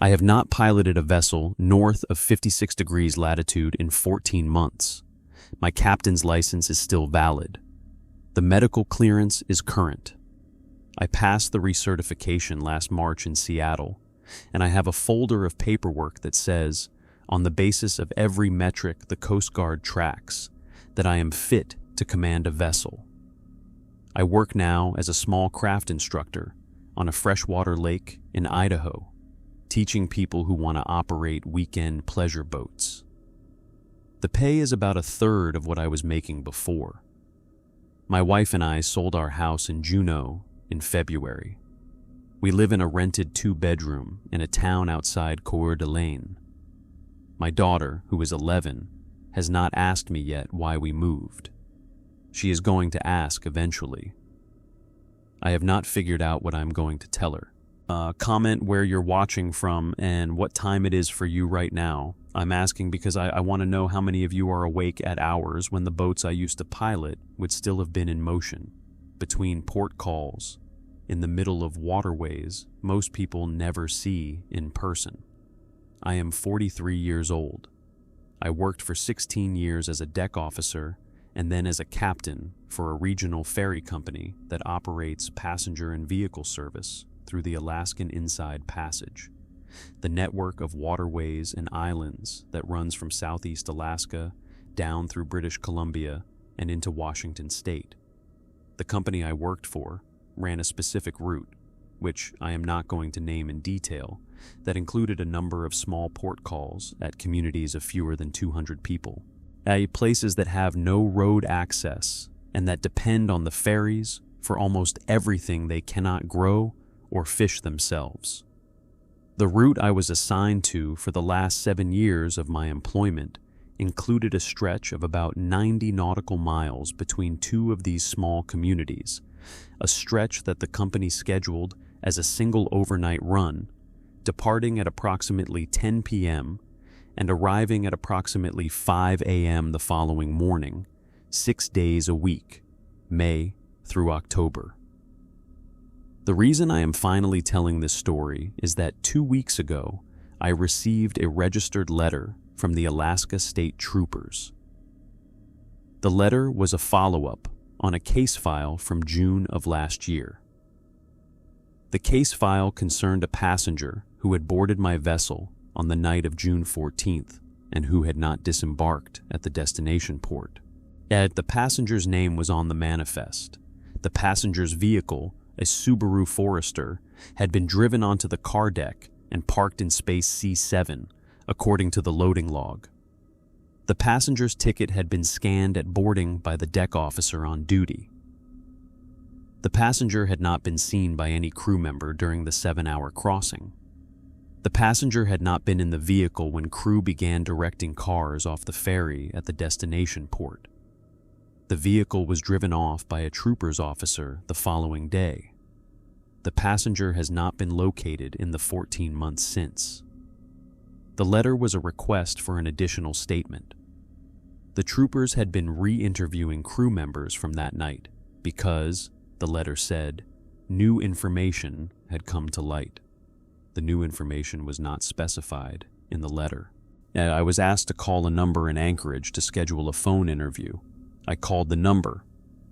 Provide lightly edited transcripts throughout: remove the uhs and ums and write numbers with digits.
I have not piloted a vessel north of 56 degrees latitude in 14 months. My captain's license is still valid. The medical clearance is current. I passed the recertification last March in Seattle, and I have a folder of paperwork that says, on the basis of every metric the Coast Guard tracks, that I am fit to command a vessel. I work now as a small craft instructor on a freshwater lake in Idaho, teaching people who want to operate weekend pleasure boats. The pay is about a third of what I was making before. My wife and I sold our house in Juneau in February. We live in a rented 2-bedroom in a town outside Coeur d'Alene. My daughter, who is 11, has not asked me yet why we moved. She is going to ask eventually. I have not figured out what I'm going to tell her. Comment where you're watching from and what time it is for you right now. I'm asking because I want to know how many of you are awake at hours when the boats I used to pilot would still have been in motion, between port calls, in the middle of waterways most people never see in person. I am 43 years old. I worked for 16 years as a deck officer and then as a captain for a regional ferry company that operates passenger and vehicle service through the Alaskan Inside Passage, the network of waterways and islands that runs from southeast Alaska down through British Columbia and into Washington state. The company I worked for ran a specific route, which I am not going to name in detail, that included a number of small port calls at communities of fewer than 200 people, at places that have no road access and that depend on the ferries for almost everything they cannot grow or fish themselves. The route I was assigned to for the last 7 years of my employment included a stretch of about 90 nautical miles between two of these small communities, a stretch that the company scheduled as a single overnight run, departing at approximately 10 p.m. and arriving at approximately 5 a.m. the following morning, 6 days a week, May through October. The reason I am finally telling this story is that 2 weeks ago, I received a registered letter from the Alaska State Troopers. The letter was a follow-up on a case file from June of last year. The case file concerned a passenger who had boarded my vessel on the night of June 14th and who had not disembarked at the destination port. The passenger's name was on the manifest. The passenger's vehicle, a Subaru Forester, had been driven onto the car deck and parked in space C7, according to the loading log. The passenger's ticket had been scanned at boarding by the deck officer on duty. The passenger had not been seen by any crew member during the 7-hour crossing. The passenger had not been in the vehicle when crew began directing cars off the ferry at the destination port. The vehicle was driven off by a trooper's officer the following day. The passenger has not been located in the 14 months since. The letter was a request for an additional statement. The troopers had been re-interviewing crew members from that night because, the letter said, new information had come to light. The new information was not specified in the letter. I was asked to call a number in Anchorage to schedule a phone interview. I called the number.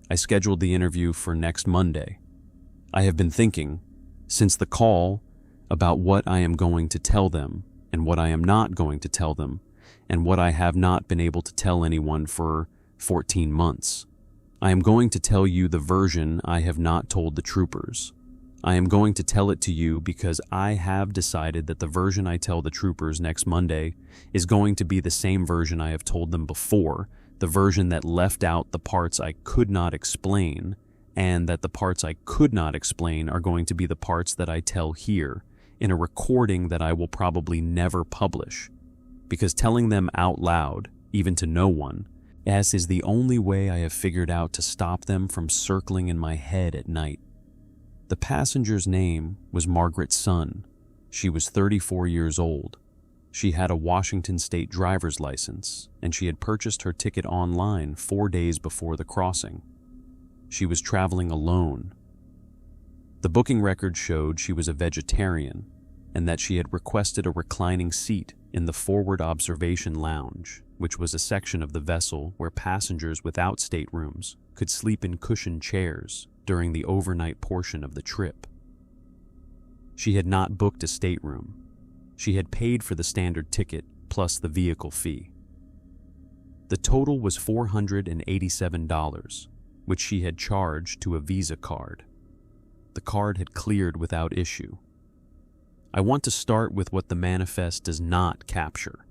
I scheduled the interview for next Monday. I have been thinking, since the call, about what I am going to tell them and what I am not going to tell them and what I have not been able to tell anyone for 14 months. I am going to tell you the version I have not told the troopers. I am going to tell it to you because I have decided that the version I tell the troopers next Monday is going to be the same version I have told them before, the version that left out the parts I could not explain, and that the parts I could not explain are going to be the parts that I tell here, in a recording that I will probably never publish, because telling them out loud, even to no one, as is the only way I have figured out to stop them from circling in my head at night. The passenger's name was Margaret Sun. She was 34 years old. She had a Washington state driver's license, and she had purchased her ticket online 4 days before the crossing. She was traveling alone. The booking record showed she was a vegetarian, and that she had requested a reclining seat in the forward observation lounge, which was a section of the vessel where passengers without staterooms could sleep in cushioned chairs during the overnight portion of the trip. She had not booked a stateroom. She had paid for the standard ticket plus the vehicle fee. The total was $487, which she had charged to a Visa card. The card had cleared without issue. I want to start with what the manifest does not capture.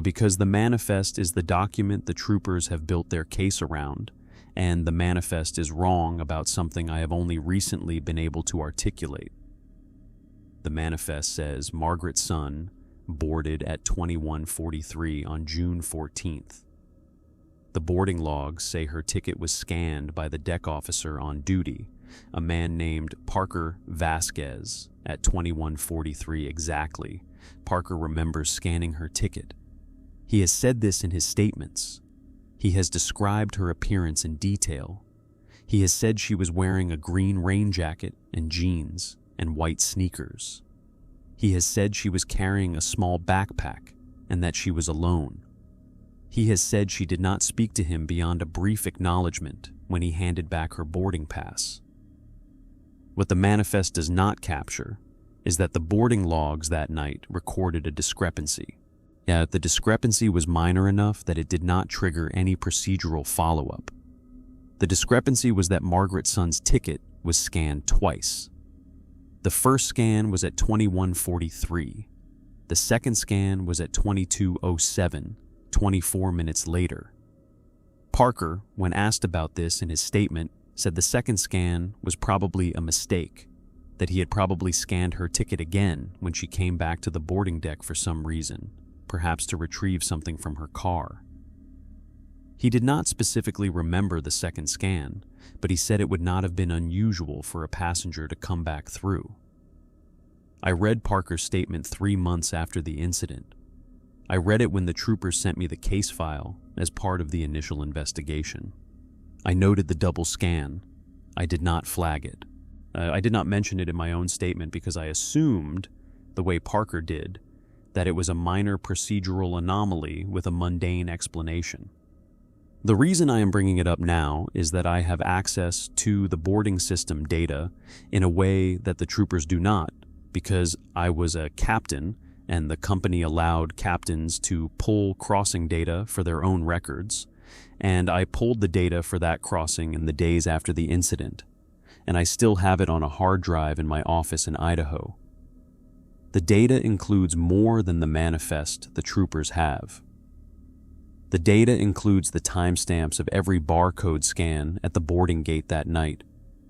Because the manifest is the document the troopers have built their case around, and the manifest is wrong about something I have only recently been able to articulate. The manifest says Margaret Sun boarded at 21:43 on June 14th. The boarding logs say her ticket was scanned by the deck officer on duty, a man named Parker Vasquez, at 21:43 exactly. Parker remembers scanning her ticket. He has said this in his statements. He has described her appearance in detail. He has said she was wearing a green rain jacket and jeans and white sneakers. He has said she was carrying a small backpack and that she was alone. He has said she did not speak to him beyond a brief acknowledgement when he handed back her boarding pass. What the manifest does not capture is that the boarding logs that night recorded a discrepancy. The discrepancy was minor enough that it did not trigger any procedural follow-up. The discrepancy was that Margaret Sun's ticket was scanned twice. The first scan was at 21:43. The second scan was at 22:07, 24 minutes later. Parker, when asked about this in his statement, said the second scan was probably a mistake, that he had probably scanned her ticket again when she came back to the boarding deck for some reason, perhaps to retrieve something from her car. He did not specifically remember the second scan, but he said it would not have been unusual for a passenger to come back through. I read Parker's statement 3 months after the incident. I read it when the troopers sent me the case file as part of the initial investigation. I noted the double scan. I did not flag it. I did not mention it in my own statement because I assumed, the way Parker did, that it was a minor procedural anomaly with a mundane explanation. The reason I am bringing it up now is that I have access to the boarding system data in a way that the troopers do not, because I was a captain and the company allowed captains to pull crossing data for their own records, and I pulled the data for that crossing in the days after the incident, and I still have it on a hard drive in my office in Idaho. The data includes more than the manifest the troopers have. The data includes the timestamps of every barcode scan at the boarding gate that night,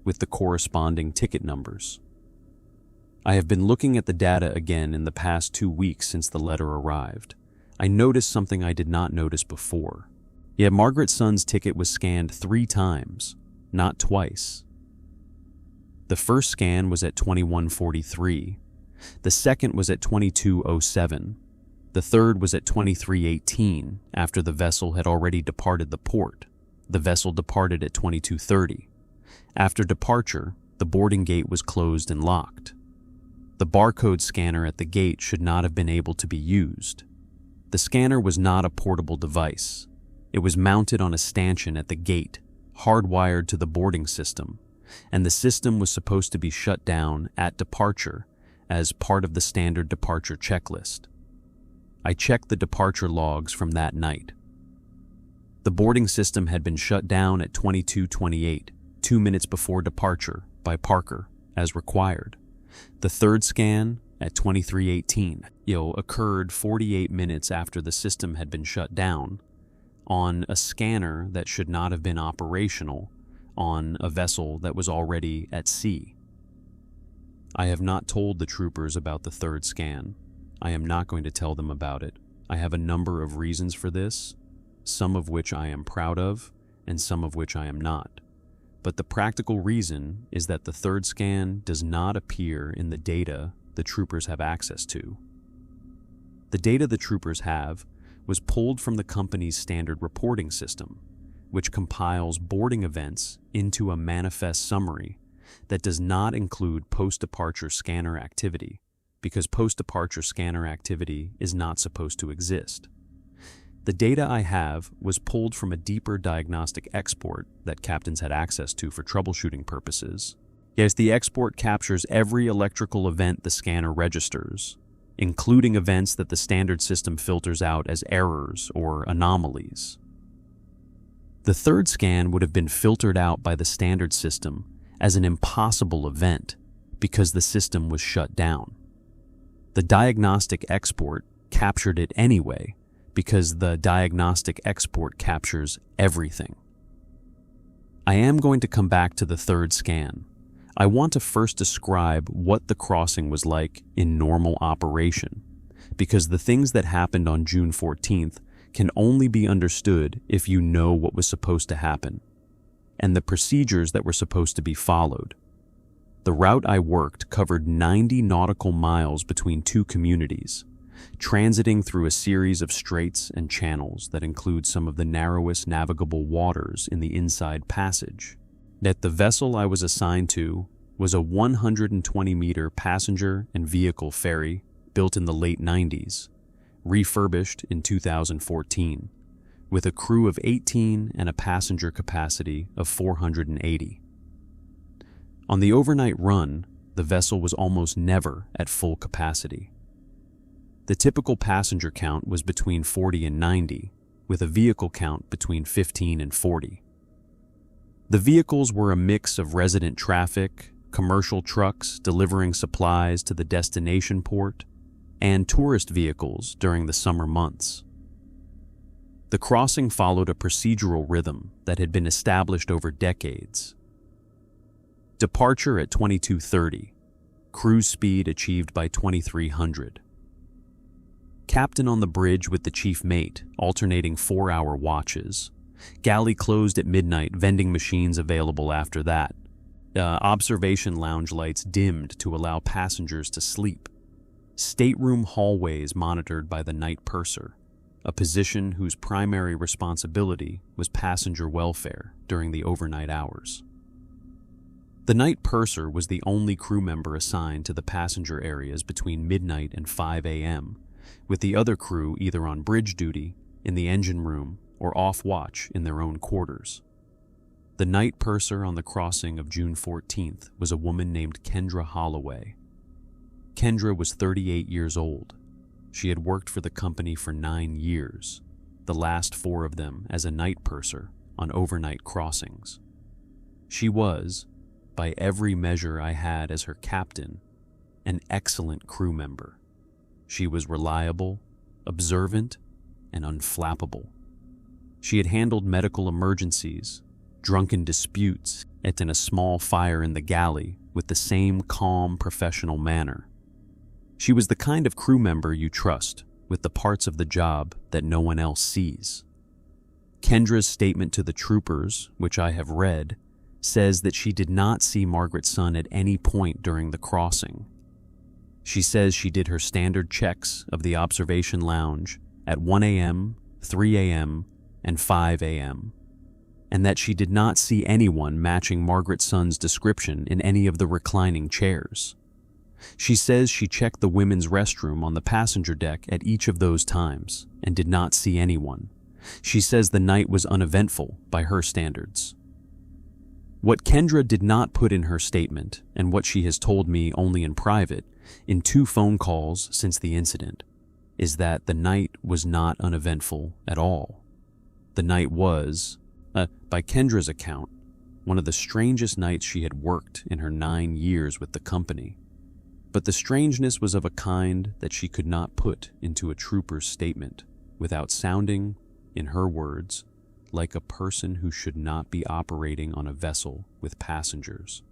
with the corresponding ticket numbers. I have been looking at the data again in the past 2 weeks since the letter arrived. I noticed something I did not notice before. Yet Margaret Sun's ticket was scanned 3 times, not twice. The first scan was at 21:43. The second was at 22:07. The third was at 23:18 after the vessel had already departed the port. The vessel departed at 22:30. After departure, the boarding gate was closed and locked. The barcode scanner at the gate should not have been able to be used. The scanner was not a portable device. It was mounted on a stanchion at the gate, hardwired to the boarding system, and the system was supposed to be shut down at departure as part of the standard departure checklist. I checked the departure logs from that night. The boarding system had been shut down at 22:28, 2 minutes before departure, by Parker, as required. The third scan, at 23:18, occurred 48 minutes after the system had been shut down, on a scanner that should not have been operational, on a vessel that was already at sea. I have not told the troopers about the third scan. I am not going to tell them about it. I have a number of reasons for this, some of which I am proud of, and some of which I am not. But the practical reason is that the third scan does not appear in the data the troopers have access to. The data the troopers have was pulled from the company's standard reporting system, which compiles boarding events into a manifest summary that does not include post-departure scanner activity, because post-departure scanner activity is not supposed to exist. The data I have was pulled from a deeper diagnostic export that captains had access to for troubleshooting purposes. Yes, the export captures every electrical event the scanner registers, including events that the standard system filters out as errors or anomalies. The third scan would have been filtered out by the standard system as an impossible event because the system was shut down. The diagnostic export captured it anyway because the diagnostic export captures everything. I am going to come back to the third scan. I want to first describe what the crossing was like in normal operation, because the things that happened on June 14th can only be understood if you know what was supposed to happen, and the procedures that were supposed to be followed. The route I worked covered 90 nautical miles between two communities, transiting through a series of straits and channels that include some of the narrowest navigable waters in the Inside Passage. That the vessel I was assigned to was a 120-meter passenger and vehicle ferry built in the late 90s, refurbished in 2014, with a crew of 18 and a passenger capacity of 480. On the overnight run, the vessel was almost never at full capacity. The typical passenger count was between 40 and 90, with a vehicle count between 15 and 40. The vehicles were a mix of resident traffic, commercial trucks delivering supplies to the destination port, and tourist vehicles during the summer months. The crossing followed a procedural rhythm that had been established over decades. Departure at 22:30, cruise speed achieved by 2300. Captain on the bridge with the chief mate, alternating 4-hour watches. Galley closed at midnight, vending machines available after that. Observation lounge lights dimmed to allow passengers to sleep. Stateroom hallways monitored by the night purser, a position whose primary responsibility was passenger welfare during the overnight hours. The night purser was the only crew member assigned to the passenger areas between midnight and 5 a.m., with the other crew either on bridge duty, in the engine room, or off watch in their own quarters. The night purser on the crossing of June 14th was a woman named Kendra Holloway. Kendra was 38 years old. She had worked for the company for 9 years, the last 4 of them as a night purser on overnight crossings. She was, by every measure I had as her captain, an excellent crew member. She was reliable, observant, and unflappable. She had handled medical emergencies, drunken disputes, and a small fire in the galley with the same calm, professional manner. She was the kind of crew member you trust with the parts of the job that no one else sees. Kendra's statement to the troopers, which I have read, says that she did not see Margaret's son at any point during the crossing. She says she did her standard checks of the observation lounge at 1 a.m., 3 a.m., and 5 a.m., and that she did not see anyone matching Margaret's son's description in any of the reclining chairs. She says she checked the women's restroom on the passenger deck at each of those times and did not see anyone. She says the night was uneventful by her standards. What Kendra did not put in her statement, and what she has told me only in private, in 2 phone calls since the incident, is that the night was not uneventful at all. The night was, by Kendra's account, one of the strangest nights she had worked in her 9 years with the company. But the strangeness was of a kind that she could not put into a trooper's statement without sounding, in her words, like a person who should not be operating on a vessel with passengers.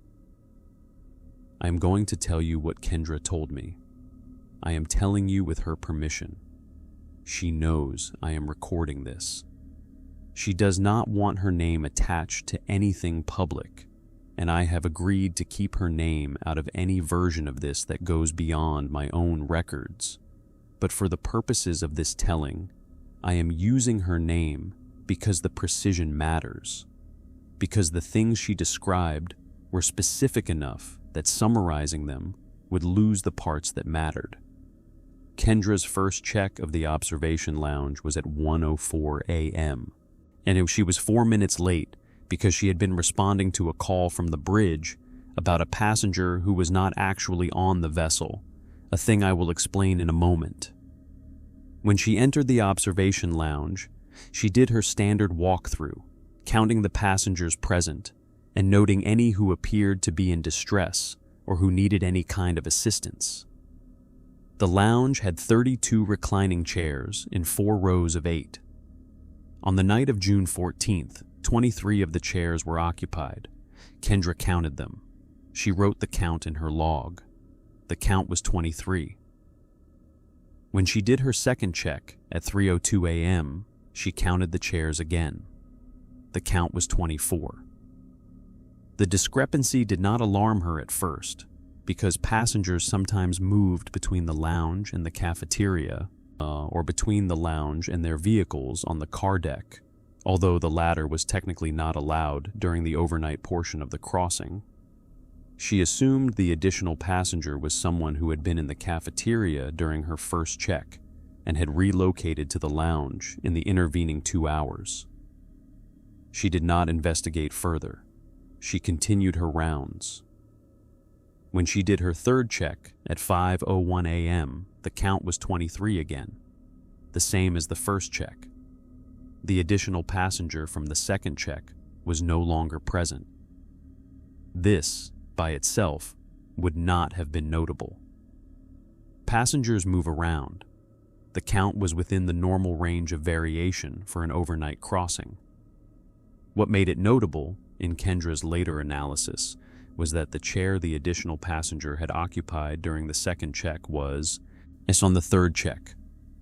I am going to tell you what Kendra told me. I am telling you with her permission. She knows I am recording this. She does not want her name attached to anything public, and I have agreed to keep her name out of any version of this that goes beyond my own records. But for the purposes of this telling, I am using her name because the precision matters, because the things she described were specific enough that summarizing them would lose the parts that mattered. Kendra's first check of the observation lounge was at 1:04 a.m., and she was 4 minutes late because she had been responding to a call from the bridge about a passenger who was not actually on the vessel, a thing I will explain in a moment. When she entered the observation lounge, she did her standard walkthrough, counting the passengers present and noting any who appeared to be in distress or who needed any kind of assistance. The lounge had 32 reclining chairs in 4 rows of 8. On the night of June 14th, 23 of the chairs were occupied. Kendra counted them. She wrote the count in her log. The count was 23. When she did her second check at 3:02 a.m., she counted the chairs again. The count was 24. The discrepancy did not alarm her at first, because passengers sometimes moved between the lounge and the cafeteria, or between the lounge and their vehicles on the car deck, although the latter was technically not allowed during the overnight portion of the crossing. She assumed the additional passenger was someone who had been in the cafeteria during her first check and had relocated to the lounge in the intervening 2 hours. She did not investigate further. She continued her rounds. When she did her third check at 5:01 a.m., the count was 23 again, the same as the first check. The additional passenger from the second check was no longer present. This, by itself, would not have been notable. Passengers move around. The count was within the normal range of variation for an overnight crossing. What made it notable, in Kendra's later analysis, was that the chair the additional passenger had occupied during the second check was, as on the third check,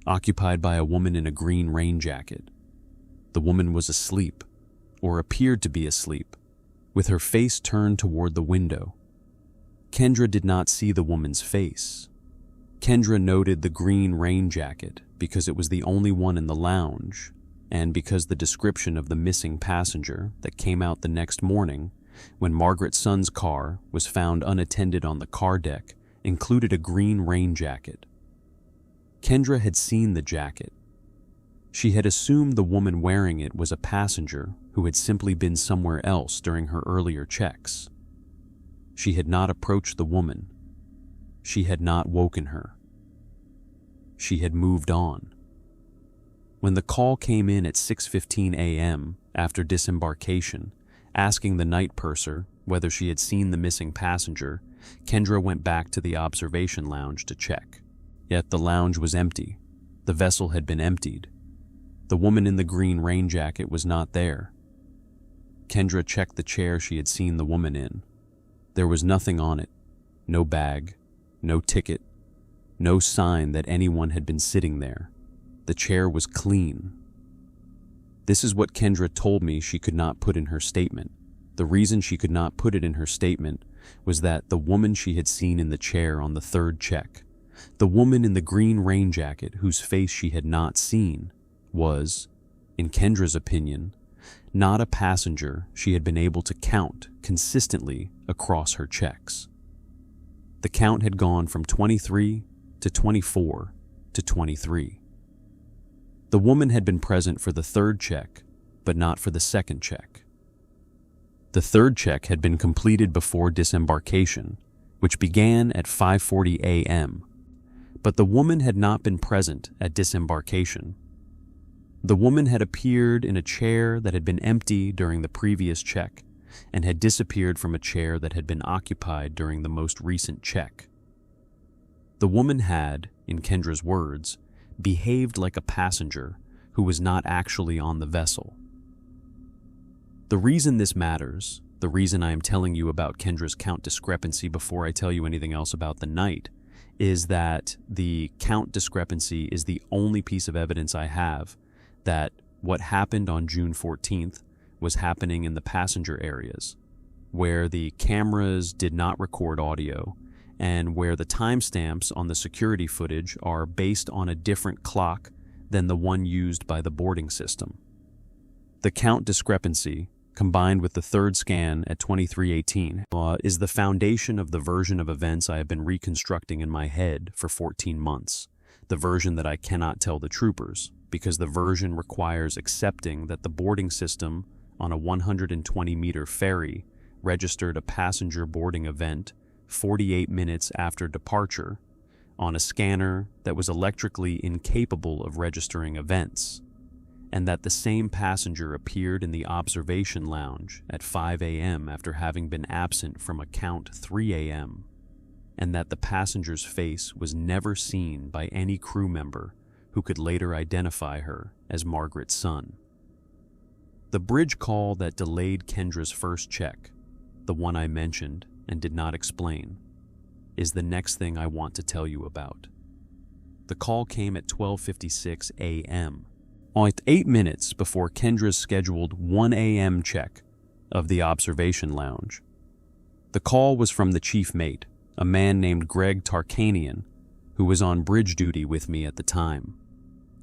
occupied by a woman in a green rain jacket. The woman was asleep, or appeared to be asleep, with her face turned toward the window. Kendra did not see the woman's face. Kendra noted the green rain jacket because it was the only one in the lounge, and because the description of the missing passenger that came out the next morning, when Margaret Sun's car was found unattended on the car deck, included a green rain jacket. Kendra had seen the jacket. She had assumed the woman wearing it was a passenger who had simply been somewhere else during her earlier checks. She had not approached the woman. She had not woken her. She had moved on. When the call came in at 6:15 a.m. after disembarkation, asking the night purser whether she had seen the missing passenger, Kendra went back to the observation lounge to check. Yet the lounge was empty. The vessel had been emptied. The woman in the green rain jacket was not there. Kendra checked the chair she had seen the woman in. There was nothing on it. No bag, no ticket, no sign that anyone had been sitting there. The chair was clean. This is what Kendra told me she could not put in her statement. The reason she could not put it in her statement was that the woman she had seen in the chair on the third check, the woman in the green rain jacket whose face she had not seen, was, in Kendra's opinion, not a passenger she had been able to count consistently across her checks. The count had gone from 23 to 24 to 23. The woman had been present for the third check, but not for the second check. The third check had been completed before disembarkation, which began at 5:40 a.m., but the woman had not been present at disembarkation. The woman had appeared in a chair that had been empty during the previous check and had disappeared from a chair that had been occupied during the most recent check. The woman had, in Kendra's words, behaved like a passenger who was not actually on the vessel. The reason this matters, the reason I am telling you about Kendra's count discrepancy before I tell you anything else about the night, is that the count discrepancy is the only piece of evidence I have that what happened on June 14th was happening in the passenger areas, where the cameras did not record audio and where the timestamps on the security footage are based on a different clock than the one used by the boarding system. The count discrepancy combined with the third scan at 2318, is the foundation of the version of events I have been reconstructing in my head for 14 months. The version that I cannot tell the troopers, because the version requires accepting that the boarding system on a 120-meter ferry registered a passenger boarding event 48 minutes after departure on a scanner that was electrically incapable of registering events, and that the same passenger appeared in the observation lounge at 5 a.m. after having been absent from account 3 a.m., and that the passenger's face was never seen by any crew member who could later identify her as Margaret's son. The bridge call that delayed Kendra's first check, the one I mentioned and did not explain, is the next thing I want to tell you about. The call came at 12:56 a.m., at 8 minutes before Kendra's scheduled 1 a.m. check of the observation lounge. The call was from the chief mate, a man named Greg Tarkanian, who was on bridge duty with me at the time.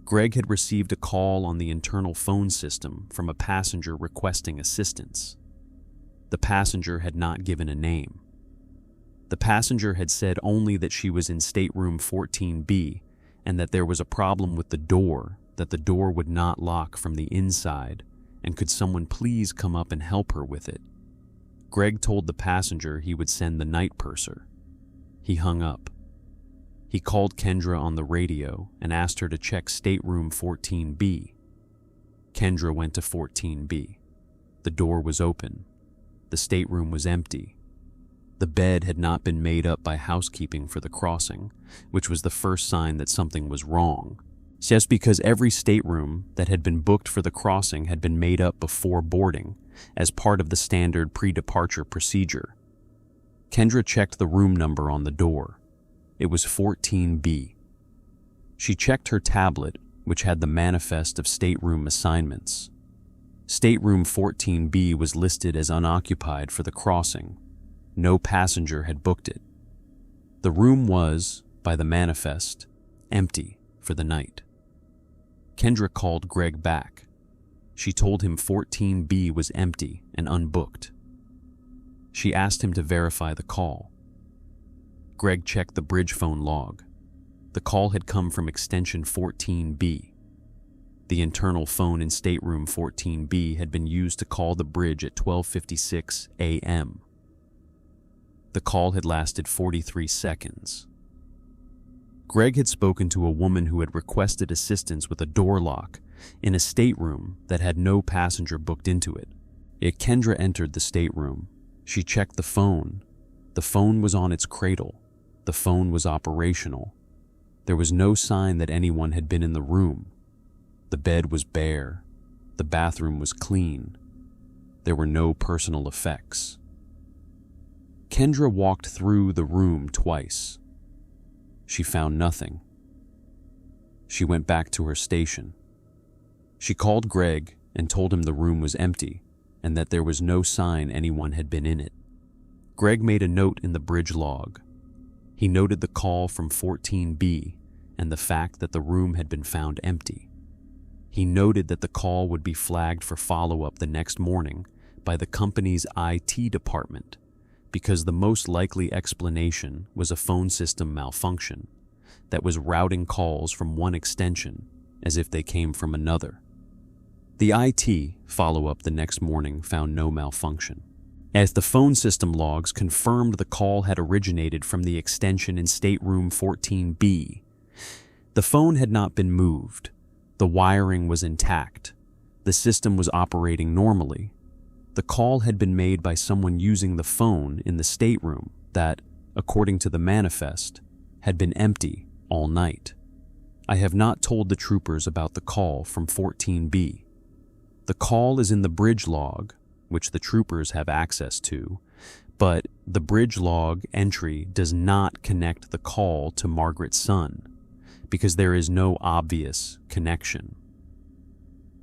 Greg had received a call on the internal phone system from a passenger requesting assistance. The passenger had not given a name. The passenger had said only that she was in stateroom 14B and that there was a problem with the door, that the door would not lock from the inside, and could someone please come up and help her with it. Greg told the passenger he would send the night purser. He hung up. He called Kendra on the radio and asked her to check stateroom 14B. Kendra went to 14B. The door was open. The stateroom was empty. The bed had not been made up by housekeeping for the crossing, which was the first sign that something was wrong. Just because every stateroom that had been booked for the crossing had been made up before boarding, as part of the standard pre-departure procedure. Kendra checked the room number on the door. It was 14B. She checked her tablet, which had the manifest of stateroom assignments. Stateroom 14B was listed as unoccupied for the crossing. No passenger had booked it. The room was, by the manifest, empty for the night. Kendra called Greg back. She told him 14B was empty and unbooked. She asked him to verify the call. Greg checked the bridge phone log. The call had come from extension 14B. The internal phone in stateroom 14B had been used to call the bridge at 12:56 a.m. The call had lasted 43 seconds. Greg had spoken to a woman who had requested assistance with a door lock in a stateroom that had no passenger booked into it. Kendra entered the stateroom. She checked the phone. The phone was on its cradle. The phone was operational. There was no sign that anyone had been in the room. The bed was bare. The bathroom was clean. There were no personal effects. Kendra walked through the room twice. She found nothing. She went back to her station. She called Greg and told him the room was empty and that there was no sign anyone had been in it. Greg made a note in the bridge log. He noted the call from 14B and the fact that the room had been found empty. He noted that the call would be flagged for follow-up the next morning by the company's IT department, because the most likely explanation was a phone system malfunction that was routing calls from one extension as if they came from another. The IT follow-up the next morning found no malfunction, as the phone system logs confirmed the call had originated from the extension in stateroom 14B. The phone had not been moved. The wiring was intact. The system was operating normally. The call had been made by someone using the phone in the stateroom that, according to the manifest, had been empty all night. I have not told the troopers about the call from 14B. The call is in the bridge log, which the troopers have access to, but the bridge log entry does not connect the call to Margaret's son, because there is no obvious connection.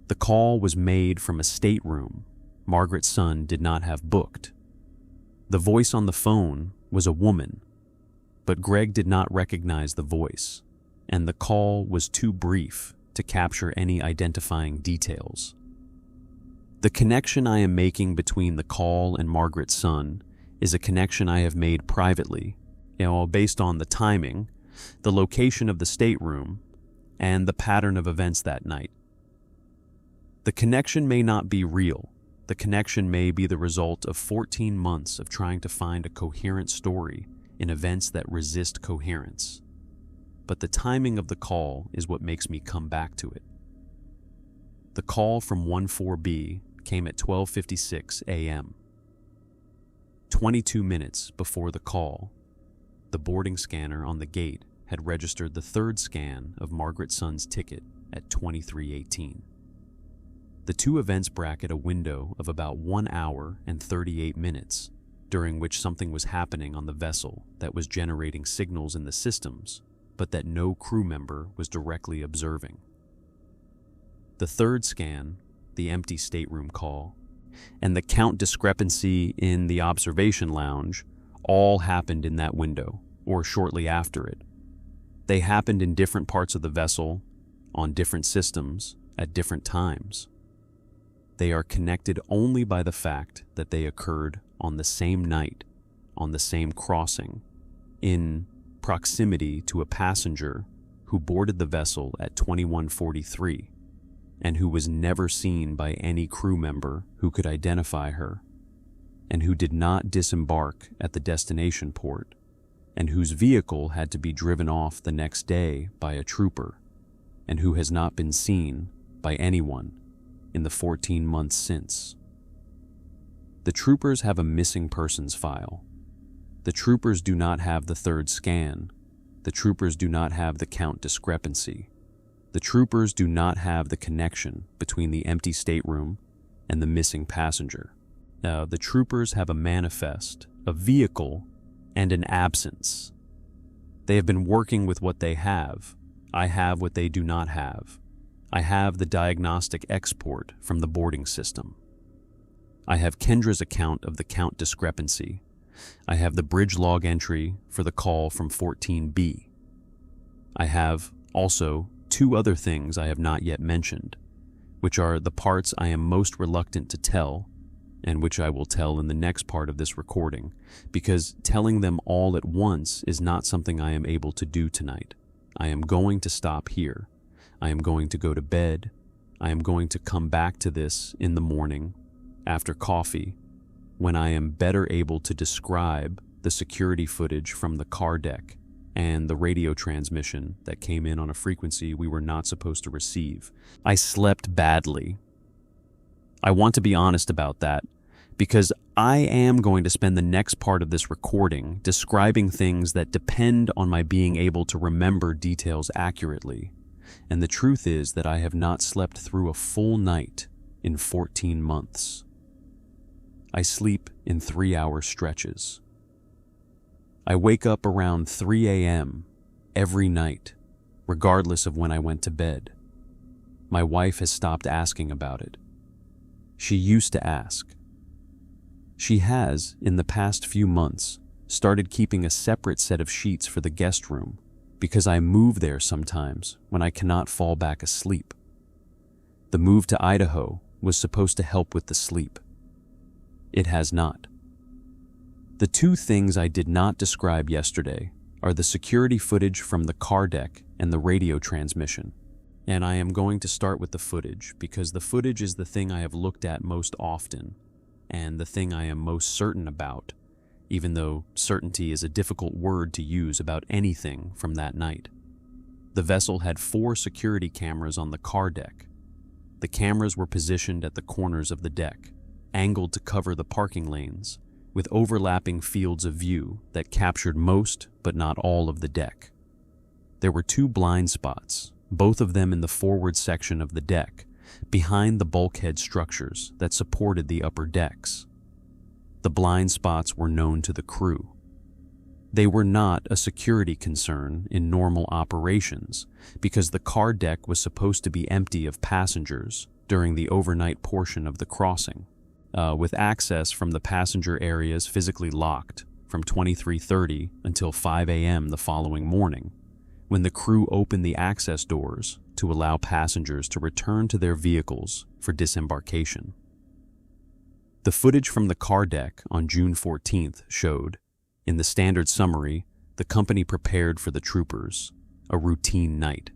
The call was made from a stateroom Margaret's son did not have booked. The voice on the phone was a woman, but Greg did not recognize the voice, and the call was too brief to capture any identifying details. The connection I am making between the call and Margaret's son is a connection I have made privately, based on the timing, the location of the stateroom, and the pattern of events that night. The connection may not be real. The connection may be the result of 14 months of trying to find a coherent story in events that resist coherence. But the timing of the call is what makes me come back to it. The call from 14B came at 12:56 a.m. 22 minutes before the call, the boarding scanner on the gate had registered the third scan of Margaret's son's ticket at 23:18. The two events bracket a window of about 1 hour and 38 minutes, during which something was happening on the vessel that was generating signals in the systems, but that no crew member was directly observing. The third scan, the empty stateroom call, and the count discrepancy in the observation lounge all happened in that window, or shortly after it. They happened in different parts of the vessel, on different systems, at different times. They are connected only by the fact that they occurred on the same night, on the same crossing, in proximity to a passenger who boarded the vessel at 21:43 and who was never seen by any crew member who could identify her, and who did not disembark at the destination port, and whose vehicle had to be driven off the next day by a trooper, and who has not been seen by anyone in the 14 months since. The troopers have a missing persons file. The troopers do not have the third scan. The troopers do not have the count discrepancy. The troopers do not have the connection between the empty stateroom and the missing passenger. The troopers have a manifest, a vehicle, and an absence. They have been working with what they have. I have what they do not have. I have the diagnostic export from the boarding system. I have Kendra's account of the count discrepancy. I have the bridge log entry for the call from 14B. I have also two other things I have not yet mentioned, which are the parts I am most reluctant to tell, and which I will tell in the next part of this recording, because telling them all at once is not something I am able to do tonight. I am going to stop here. I am going to go to bed. I am going to come back to this in the morning, after coffee, when I am better able to describe the security footage from the car deck and the radio transmission that came in on a frequency we were not supposed to receive. I slept badly. I want to be honest about that, because I am going to spend the next part of this recording describing things that depend on my being able to remember details accurately. And the truth is that I have not slept through a full night in 14 months. I sleep in 3-hour stretches. I wake up around 3 a.m. every night, regardless of when I went to bed. My wife has stopped asking about it. She used to ask. She has, in the past few months, started keeping a separate set of sheets for the guest room, because I move there sometimes when I cannot fall back asleep. The move to Idaho was supposed to help with the sleep. It has not. The two things I did not describe yesterday are the security footage from the car deck and the radio transmission. And I am going to start with the footage because the footage is the thing I have looked at most often and the thing I am most certain about, even though certainty is a difficult word to use about anything from that night. The vessel had 4 security cameras on the car deck. The cameras were positioned at the corners of the deck, angled to cover the parking lanes, with overlapping fields of view that captured most but not all of the deck. There were 2 blind spots, both of them in the forward section of the deck, behind the bulkhead structures that supported the upper decks. The blind spots were known to the crew. They were not a security concern in normal operations because the car deck was supposed to be empty of passengers during the overnight portion of the crossing, with access from the passenger areas physically locked from 23:30 until 5 a.m. the following morning, when the crew opened the access doors to allow passengers to return to their vehicles for disembarkation. The footage from the car deck on June 14th showed, in the standard summary, the company prepared for the troopers, a routine night.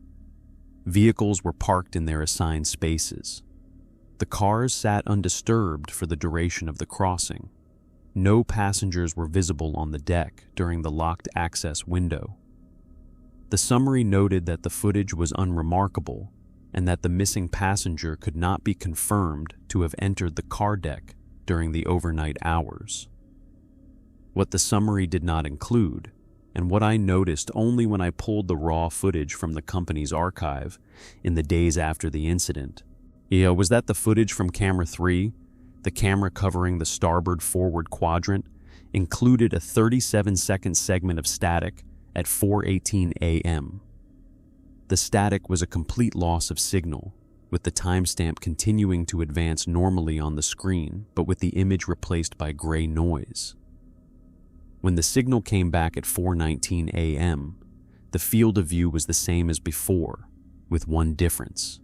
Vehicles were parked in their assigned spaces. The cars sat undisturbed for the duration of the crossing. No passengers were visible on the deck during the locked access window. The summary noted that the footage was unremarkable and that the missing passenger could not be confirmed to have entered the car deck during the overnight hours. What the summary did not include, and what I noticed only when I pulled the raw footage from the company's archive in the days after the incident, was that the footage from camera 3, the camera covering the starboard forward quadrant, included a 37-second segment of static at 4:18 a.m. The static was a complete loss of signal, with the timestamp continuing to advance normally on the screen, but with the image replaced by gray noise. When the signal came back at 4:19 a.m., the field of view was the same as before, with one difference.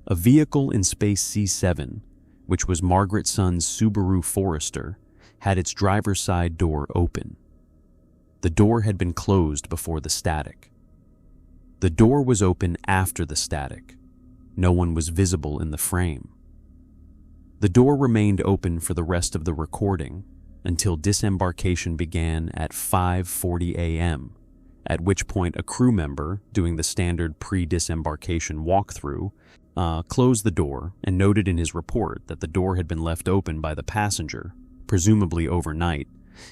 A vehicle in Space C7, which was Margaret Sun's Subaru Forester, had its driver's side door open. The door had been closed before the static. The door was open after the static. No one was visible in the frame. The door remained open for the rest of the recording until disembarkation began at 5:40 a.m., at which point a crew member doing the standard pre-disembarkation walkthrough closed the door and noted in his report that the door had been left open by the passenger, presumably overnight,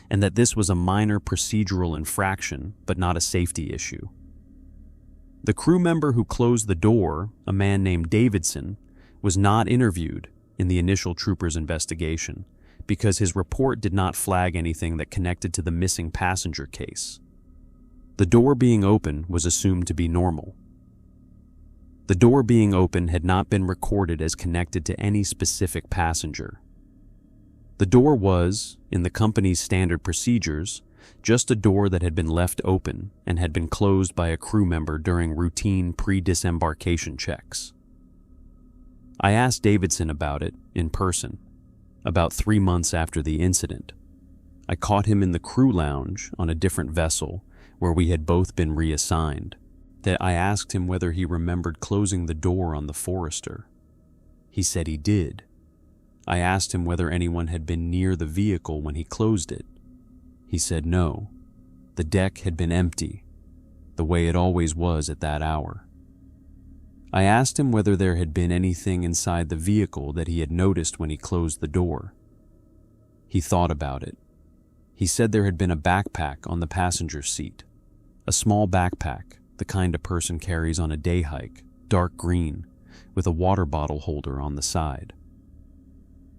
and that this was a minor procedural infraction but not a safety issue. The crew member who closed the door, a man named Davidson, was not interviewed in the initial trooper's investigation because his report did not flag anything that connected to the missing passenger case. The door being open was assumed to be normal. The door being open had not been recorded as connected to any specific passenger. The door was, in the company's standard procedures, just a door that had been left open and had been closed by a crew member during routine pre-disembarkation checks. I asked Davidson about it in person, about 3 months after the incident. I caught him in the crew lounge on a different vessel where we had both been reassigned. That I asked him whether he remembered closing the door on the Forester. He said he did. I asked him whether anyone had been near the vehicle when he closed it. He said no. The deck had been empty, the way it always was at that hour. I asked him whether there had been anything inside the vehicle that he had noticed when he closed the door. He thought about it. He said there had been a backpack on the passenger seat, a small backpack, the kind a person carries on a day hike, dark green, with a water bottle holder on the side.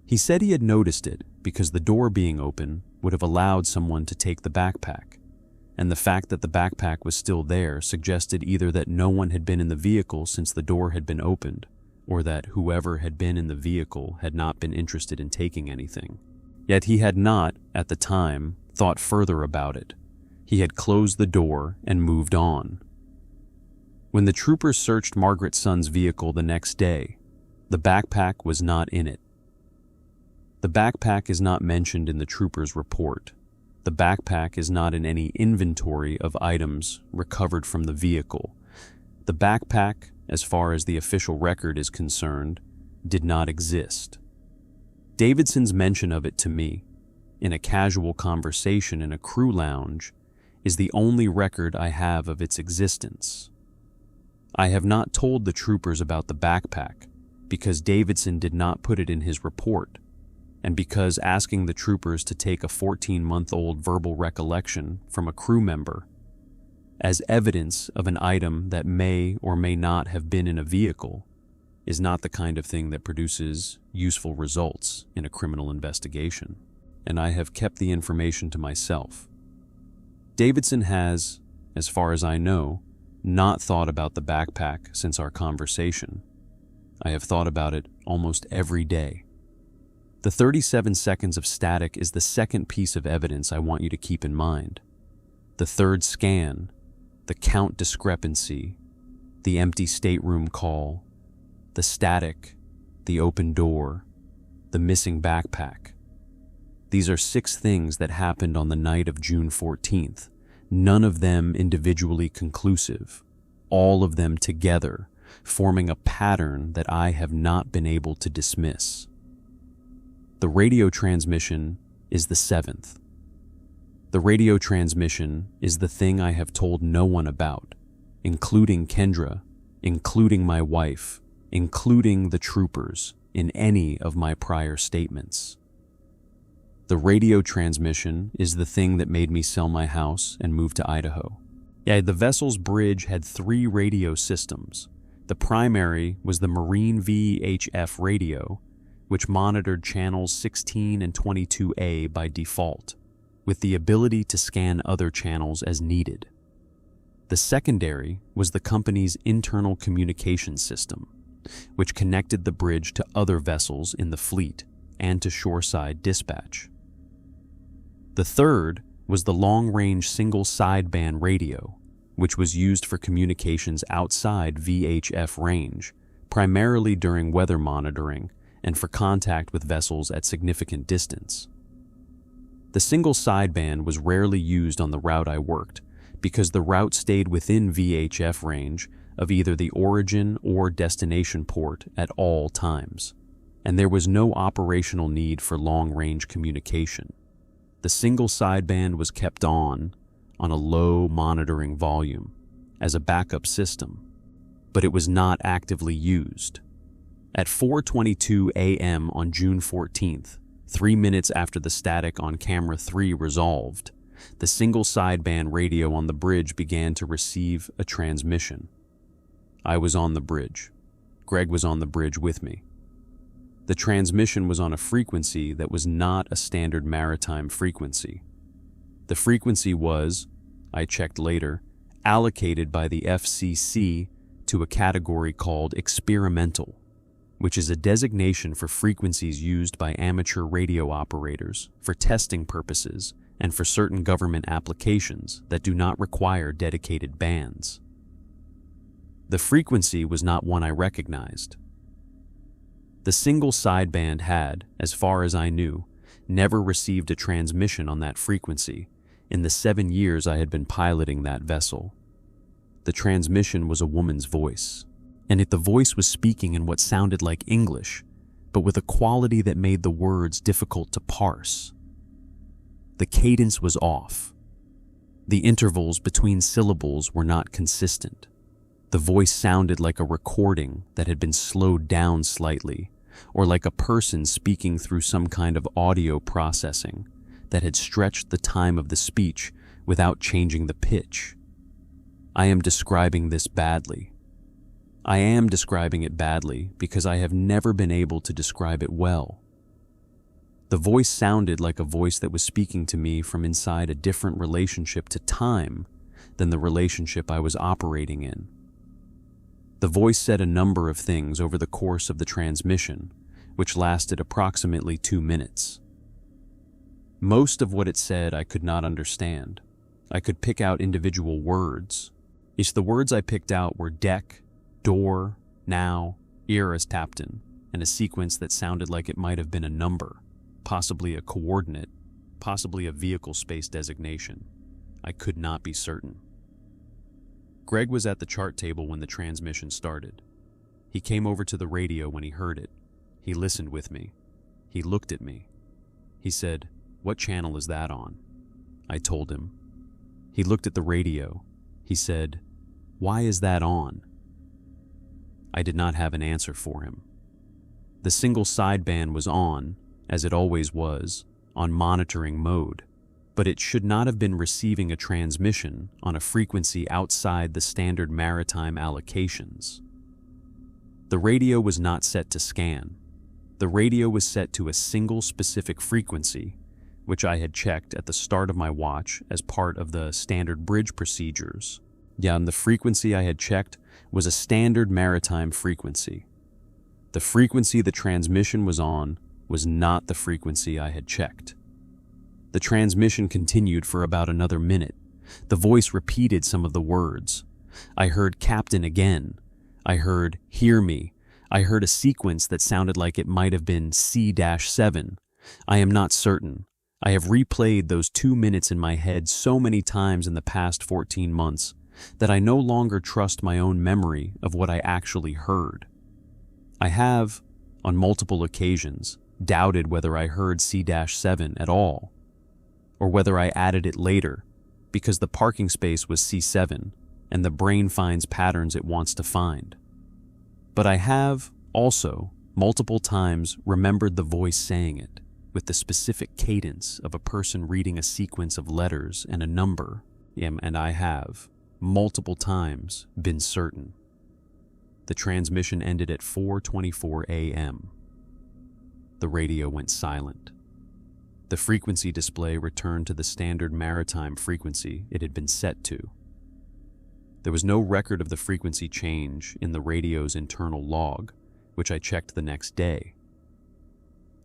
He said he had noticed it because the door being open would have allowed someone to take the backpack, and the fact that the backpack was still there suggested either that no one had been in the vehicle since the door had been opened, or that whoever had been in the vehicle had not been interested in taking anything. Yet he had not, at the time, thought further about it. He had closed the door and moved on. When the troopers searched Margaret Sun's vehicle the next day, the backpack was not in it. The backpack is not mentioned in the trooper's report. The backpack is not in any inventory of items recovered from the vehicle. The backpack, as far as the official record is concerned, did not exist. Davidson's mention of it to me, in a casual conversation in a crew lounge, is the only record I have of its existence. I have not told the troopers about the backpack because Davidson did not put it in his report, and because asking the troopers to take a 14-month-old verbal recollection from a crew member as evidence of an item that may or may not have been in a vehicle is not the kind of thing that produces useful results in a criminal investigation, and I have kept the information to myself. Davidson has, as far as I know, not thought about the backpack since our conversation. I have thought about it almost every day. The 37 seconds of static is the second piece of evidence I want you to keep in mind. The third scan, the count discrepancy, the empty stateroom call, the static, the open door, the missing backpack. These are 6 things that happened on the night of June 14th, none of them individually conclusive, all of them together, forming a pattern that I have not been able to dismiss. The radio transmission is the 7th. The radio transmission is the thing I have told no one about, including Kendra, including my wife, including the troopers, in any of my prior statements. The radio transmission is the thing that made me sell my house and move to Idaho. Yeah, the vessel's bridge had 3 radio systems. The primary was the Marine VHF radio, which monitored channels 16 and 22A by default, with the ability to scan other channels as needed. The secondary was the company's internal communication system, which connected the bridge to other vessels in the fleet and to shoreside dispatch. The third was the long-range single sideband radio, which was used for communications outside VHF range, primarily during weather monitoring and for contact with vessels at significant distance. The single sideband was rarely used on the route I worked because the route stayed within VHF range of either the origin or destination port at all times, and there was no operational need for long-range communication. The single sideband was kept on a low monitoring volume as a backup system, but it was not actively used. At 4:22 a.m. on June 14th, 3 minutes after the static on camera 3 resolved, the single sideband radio on the bridge began to receive a transmission. I was on the bridge. Greg was on the bridge with me. The transmission was on a frequency that was not a standard maritime frequency. The frequency was, I checked later, allocated by the FCC to a category called experimental, which is a designation for frequencies used by amateur radio operators for testing purposes and for certain government applications that do not require dedicated bands. The frequency was not one I recognized. The single sideband had, as far as I knew, never received a transmission on that frequency in the 7 years I had been piloting that vessel. The transmission was a woman's voice, and the voice was speaking in what sounded like English, but with a quality that made the words difficult to parse. The cadence was off. The intervals between syllables were not consistent. The voice sounded like a recording that had been slowed down slightly, or like a person speaking through some kind of audio processing that had stretched the time of the speech without changing the pitch. I am describing this badly. I am describing it badly because I have never been able to describe it well. The voice sounded like a voice that was speaking to me from inside a different relationship to time than the relationship I was operating in. The voice said a number of things over the course of the transmission, which lasted approximately 2 minutes. Most of what it said I could not understand. I could pick out individual words. The words I picked out were deck, door, now, as captain, and a sequence that sounded like it might have been a number, possibly a coordinate, possibly a vehicle space designation. I could not be certain. Greg was at the chart table when the transmission started. He came over to the radio when he heard it. He listened with me. He looked at me. He said, "What channel is that on?" I told him. He looked at the radio. He said, "Why is that on?" I did not have an answer for him. The single sideband was on, as it always was, on monitoring mode, but it should not have been receiving a transmission on a frequency outside the standard maritime allocations. The radio was not set to scan. The radio was set to a single specific frequency, which I had checked at the start of my watch as part of the standard bridge procedures. And the frequency I had checked was a standard maritime frequency. The frequency the transmission was on was not the frequency I had checked. The transmission continued for about another minute. The voice repeated some of the words. I heard captain again. I heard hear me. I heard a sequence that sounded like it might have been C-7. I am not certain. I have replayed those 2 minutes in my head so many times in the past 14 months that I no longer trust my own memory of what I actually heard. I have, on multiple occasions, doubted whether I heard C-7 at all, or whether I added it later because the parking space was C7 and the brain finds patterns it wants to find. But I have also multiple times remembered the voice saying it with the specific cadence of a person reading a sequence of letters and a number, and I have multiple times been certain. The transmission ended at 4:24 a.m. The radio went silent. The frequency display returned to the standard maritime frequency it had been set to. There was no record of the frequency change in the radio's internal log, which I checked the next day.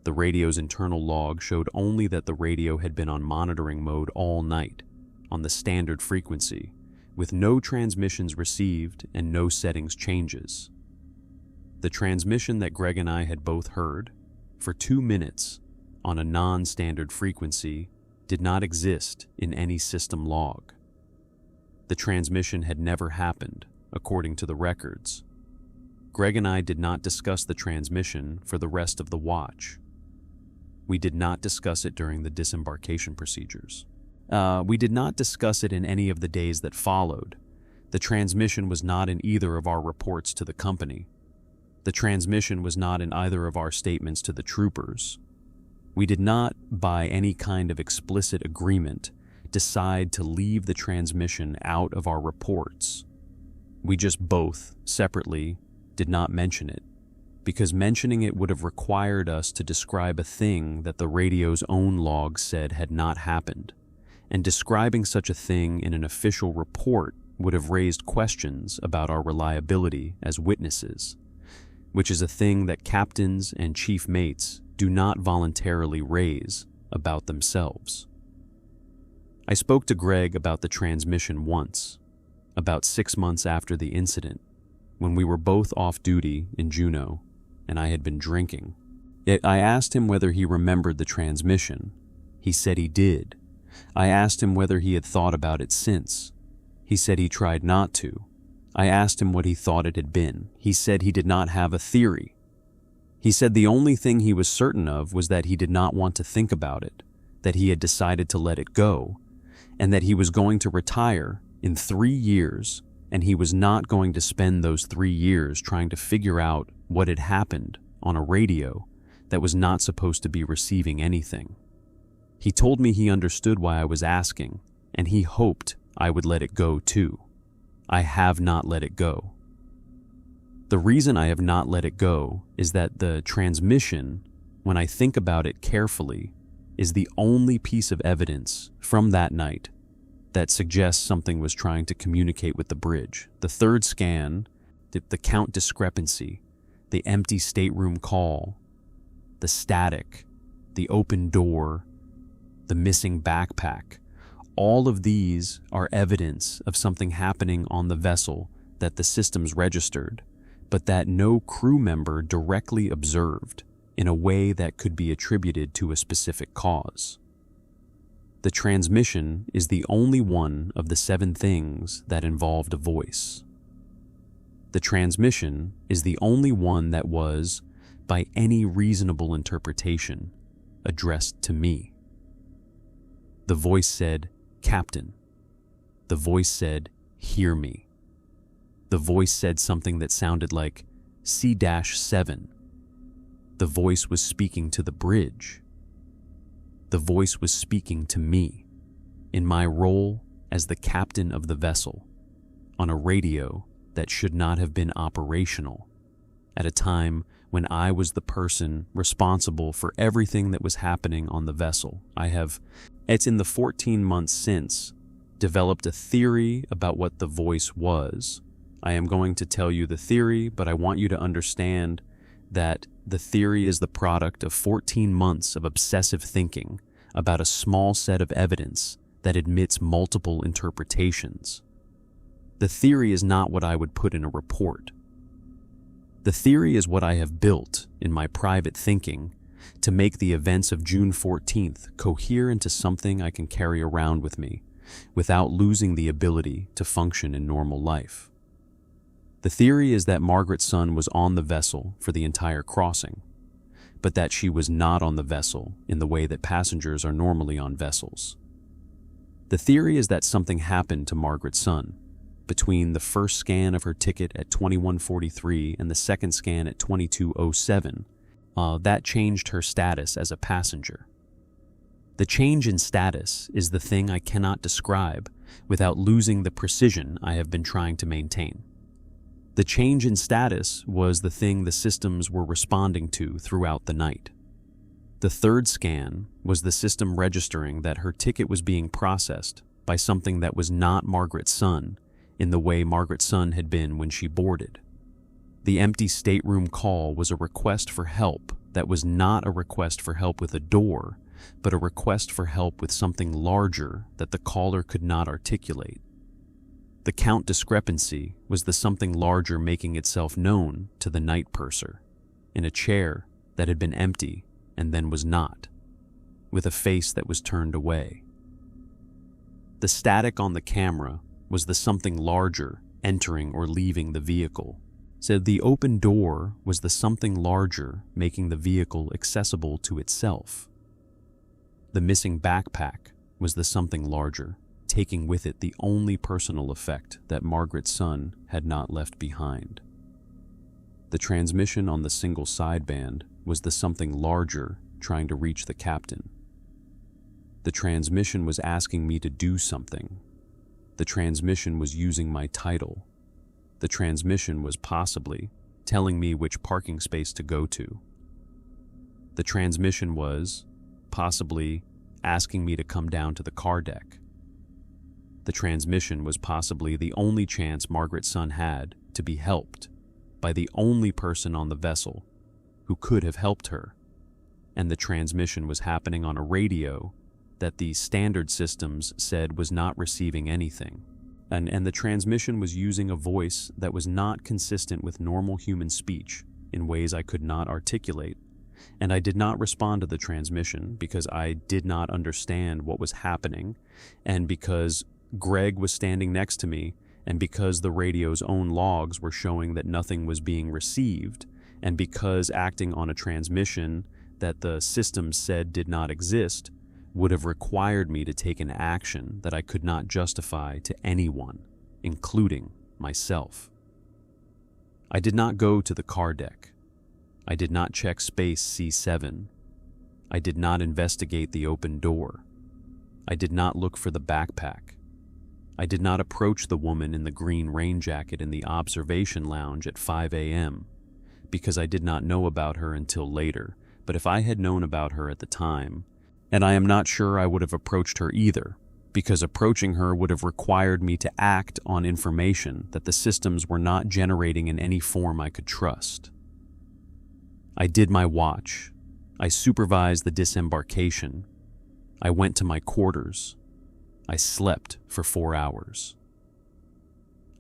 The radio's internal log showed only that the radio had been on monitoring mode all night, on the standard frequency, with no transmissions received and no settings changes. The transmission that Greg and I had both heard, for 2 minutes, on a non-standard frequency, did not exist in any system log. The transmission had never happened, according to the records. Greg and I did not discuss the transmission for the rest of the watch. We did not discuss it during the disembarkation procedures. We did not discuss it in any of the days that followed. The transmission was not in either of our reports to the company. The transmission was not in either of our statements to the troopers. We did not, by any kind of explicit agreement, decide to leave the transmission out of our reports. We just both, separately, did not mention it, because mentioning it would have required us to describe a thing that the radio's own log said had not happened, and describing such a thing in an official report would have raised questions about our reliability as witnesses, which is a thing that captains and chief mates do not voluntarily raise about themselves. I spoke to Greg about the transmission once, about 6 months after the incident, when we were both off duty in Juneau, and I had been drinking. I asked him whether he remembered the transmission. He said he did. I asked him whether he had thought about it since. He said he tried not to. I asked him what he thought it had been. He said he did not have a theory. He said the only thing he was certain of was that he did not want to think about it, that he had decided to let it go, and that he was going to retire in 3 years, and he was not going to spend those 3 years trying to figure out what had happened on a radio that was not supposed to be receiving anything. He told me he understood why I was asking, and he hoped I would let it go too. I have not let it go. The reason I have not let it go is that the transmission, when I think about it carefully, is the only piece of evidence from that night that suggests something was trying to communicate with the bridge. The third scan, the count discrepancy, the empty stateroom call, the static, the open door, the missing backpack, all of these are evidence of something happening on the vessel that the systems registered, but that no crew member directly observed in a way that could be attributed to a specific cause. The transmission is the only one of the 7 things that involved a voice. The transmission is the only one that was, by any reasonable interpretation, addressed to me. The voice said, "Captain." The voice said, "Hear me." The voice said something that sounded like C-7. The voice was speaking to the bridge. The voice was speaking to me, in my role as the captain of the vessel, on a radio that should not have been operational, at a time when I was the person responsible for everything that was happening on the vessel. It's in the 14 months since, developed a theory about what the voice was. I am going to tell you the theory, but I want you to understand that the theory is the product of 14 months of obsessive thinking about a small set of evidence that admits multiple interpretations. The theory is not what I would put in a report. The The theory is what I have built in my private thinking to make the events of June 14th cohere into something I can carry around with me without losing the ability to function in normal life. The theory is that Margaret's son was on the vessel for the entire crossing, but that she was not on the vessel in the way that passengers are normally on vessels. The theory is that something happened to Margaret's son between the first scan of her ticket at 21:43 and the second scan at 22:07 that changed her status as a passenger. The change in status is the thing I cannot describe without losing the precision I have been trying to maintain. The change in status was the thing the systems were responding to throughout the night. The third scan was the system registering that her ticket was being processed by something that was not Margaret's son in the way Margaret's son had been when she boarded. The empty stateroom call was a request for help that was not a request for help with a door, but a request for help with something larger that the caller could not articulate. The count discrepancy was the something larger making itself known to the night purser, in a chair that had been empty and then was not, with a face that was turned away. The static on the camera was the something larger entering or leaving the vehicle. So the open door was the something larger making the vehicle accessible to itself. The missing backpack was the something larger, taking with it the only personal effect that Margaret's son had not left behind. The transmission on the single sideband was the something larger trying to reach the captain. The transmission was asking me to do something. The transmission was using my title. The transmission was possibly telling me which parking space to go to. The transmission was possibly asking me to come down to the car deck. The transmission was possibly the only chance Margaret's son had to be helped by the only person on the vessel who could have helped her. And the transmission was happening on a radio that the standard systems said was not receiving anything. And the transmission was using a voice that was not consistent with normal human speech in ways I could not articulate. And I did not respond to the transmission because I did not understand what was happening, and because Greg was standing next to me, and because the radio's own logs were showing that nothing was being received, and because acting on a transmission that the system said did not exist would have required me to take an action that I could not justify to anyone, including myself. I did not go to the car deck. I did not check space C7. I did not investigate the open door. I did not look for the backpack. I did not approach the woman in the green rain jacket in the observation lounge at 5 a.m. because I did not know about her until later, but if I had known about her at the time, and I am not sure I would have approached her either, because approaching her would have required me to act on information that the systems were not generating in any form I could trust. I did my watch. I supervised the disembarkation. I went to my quarters. I slept for 4 hours.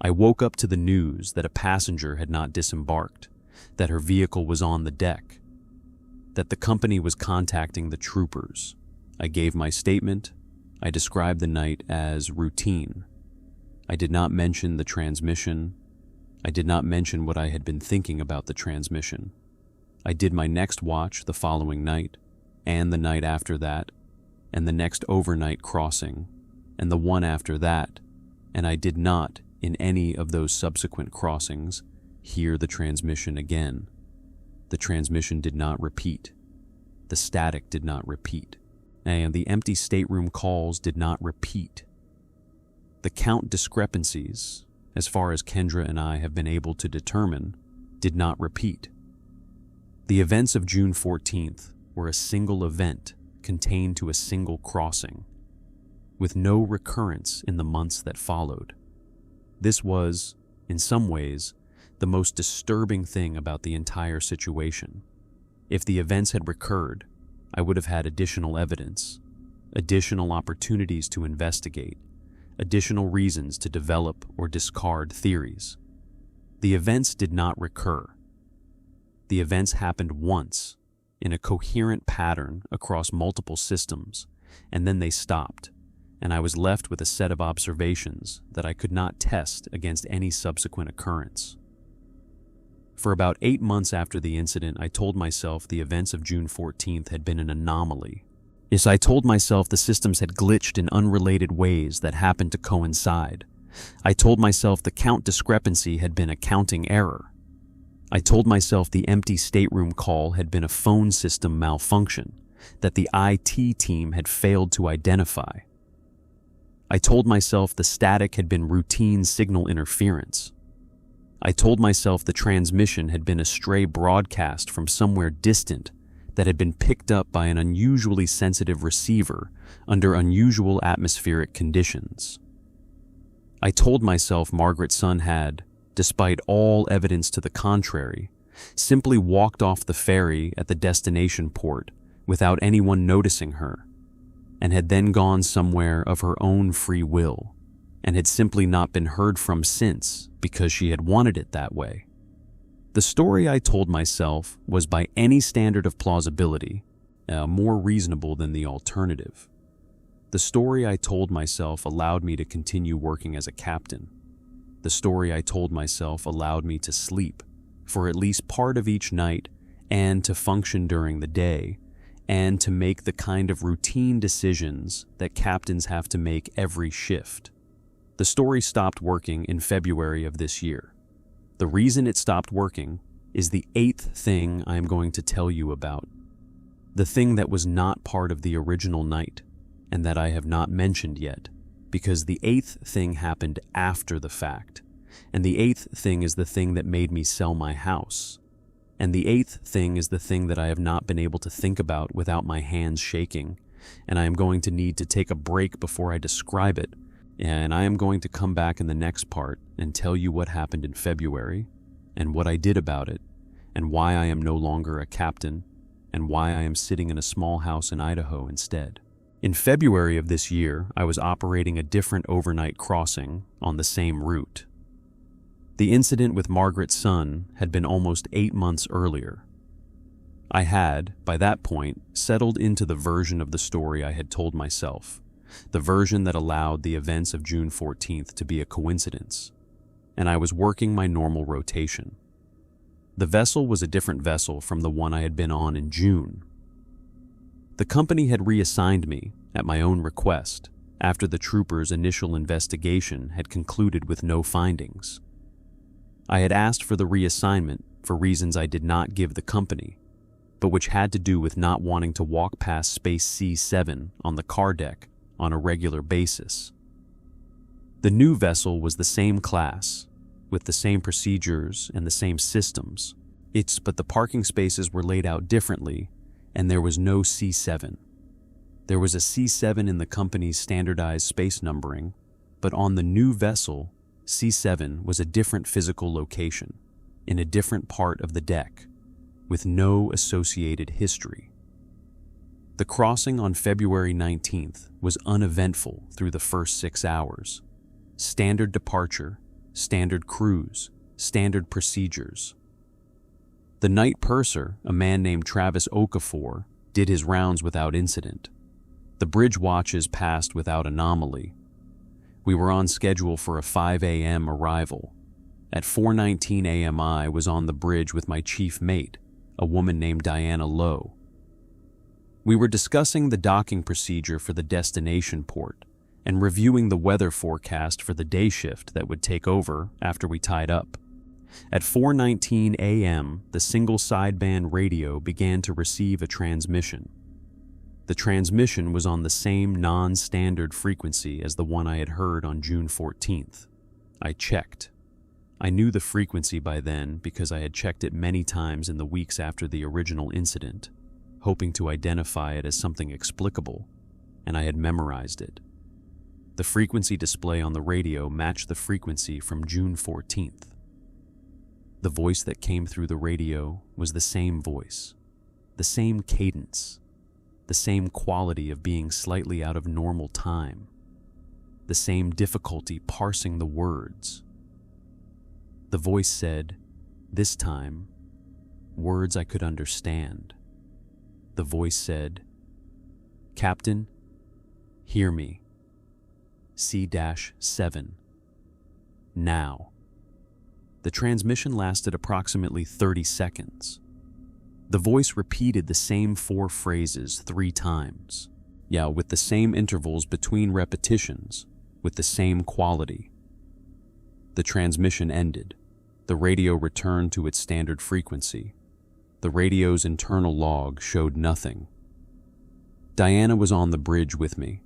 I woke up to the news that a passenger had not disembarked, that her vehicle was on the deck, that the company was contacting the troopers. I gave my statement. I described the night as routine. I did not mention the transmission. I did not mention what I had been thinking about the transmission. I did my next watch the following night, and the night after that, and the next overnight crossing, and the one after that, and I did not, in any of those subsequent crossings, hear the transmission again. The transmission did not repeat. The static did not repeat. And the empty stateroom calls did not repeat. The count discrepancies, as far as Kendra and I have been able to determine, did not repeat. The events of June 14th were a single event contained to a single crossing, with no recurrence in the months that followed. This was, in some ways, the most disturbing thing about the entire situation. If the events had recurred, I would have had additional evidence, additional opportunities to investigate, additional reasons to develop or discard theories. The events did not recur. The events happened once, in a coherent pattern across multiple systems, and then they stopped, and I was left with a set of observations that I could not test against any subsequent occurrence. For about 8 months after the incident, I told myself the events of June 14th had been an anomaly. Yes, I told myself the systems had glitched in unrelated ways that happened to coincide. I told myself the count discrepancy had been a counting error. I told myself the empty stateroom call had been a phone system malfunction that the IT team had failed to identify. I told myself the static had been routine signal interference. I told myself the transmission had been a stray broadcast from somewhere distant that had been picked up by an unusually sensitive receiver under unusual atmospheric conditions. I told myself Margaret's son had, despite all evidence to the contrary, simply walked off the ferry at the destination port without anyone noticing her, and had then gone somewhere of her own free will, and had simply not been heard from since because she had wanted it that way. The story I told myself was by any standard of plausibility more reasonable than the alternative. The story I told myself allowed me to continue working as a captain. The story I told myself allowed me to sleep for at least part of each night and to function during the day and to make the kind of routine decisions that captains have to make every shift. The story stopped working in February of this year. The reason it stopped working is the 8th thing I am going to tell you about. The thing that was not part of the original night and that I have not mentioned yet, because the 8th thing happened after the fact. And the 8th thing is the thing that made me sell my house. And the 8th thing is the thing that I have not been able to think about without my hands shaking. And I am going to need to take a break before I describe it. And I am going to come back in the next part and tell you what happened in February, and what I did about it, and why I am no longer a captain, and why I am sitting in a small house in Idaho instead. In February of this year, I was operating a different overnight crossing on the same route. The incident with Margaret's son had been almost 8 months earlier. I had, by that point, settled into the version of the story I had told myself, the version that allowed the events of June 14th to be a coincidence, and I was working my normal rotation. The vessel was a different vessel from the one I had been on in June. The company had reassigned me, at my own request, after the troopers' initial investigation had concluded with no findings. I had asked for the reassignment for reasons I did not give the company, but which had to do with not wanting to walk past Space C7 on the car deck on a regular basis. The new vessel was the same class, with the same procedures and the same systems. But the parking spaces were laid out differently, and there was no C7. There was a C7 in the company's standardized space numbering, but on the new vessel, C7 was a different physical location, in a different part of the deck, with no associated history. The crossing on February 19th was uneventful through the first 6 hours. Standard departure, standard cruise, standard procedures. The night purser, a man named Travis Okafor, did his rounds without incident. The bridge watches passed without anomaly. We were on schedule for a 5 a.m. arrival. At 4:19 a.m. I was on the bridge with my chief mate, a woman named Diana Lowe. We were discussing the docking procedure for the destination port and reviewing the weather forecast for the day shift that would take over after we tied up. At 4:19 a.m., the single sideband radio began to receive a transmission. The transmission was on the same non-standard frequency as the one I had heard on June 14th. I checked. I knew the frequency by then because I had checked it many times in the weeks after the original incident, hoping to identify it as something explicable, and I had memorized it. The frequency display on the radio matched the frequency from June 14th. The voice that came through the radio was the same voice, the same cadence, the same quality of being slightly out of normal time, the same difficulty parsing the words. The voice said, "This time, words I could understand. The voice said, "Captain, hear me. C-7. Now." The transmission lasted approximately 30 seconds. The voice repeated the same 4 phrases 3 times. Yeah, with the same intervals between repetitions, with the same quality. The transmission ended. The radio returned to its standard frequency. The radio's internal log showed nothing. Diana was on the bridge with me.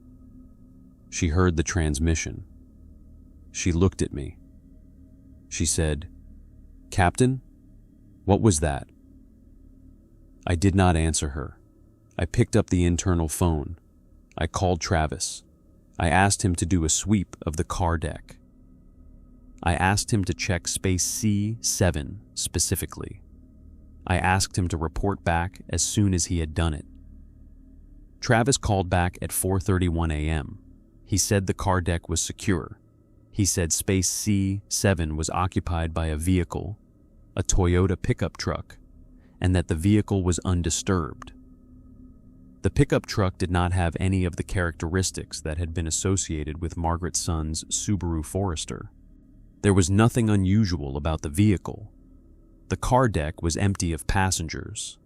She heard the transmission. She looked at me. She said, "Captain, what was that?" I did not answer her. I picked up the internal phone. I called Travis. I asked him to do a sweep of the car deck. I asked him to check space C7 specifically. I asked him to report back as soon as he had done it. Travis called back at 4:31 a.m. He said the car deck was secure. He said space C7 was occupied by a vehicle, a Toyota pickup truck, and that the vehicle was undisturbed. The pickup truck did not have any of the characteristics that had been associated with Margaret Sun's Subaru Forester. There was nothing unusual about the vehicle. The car deck was empty of passengers.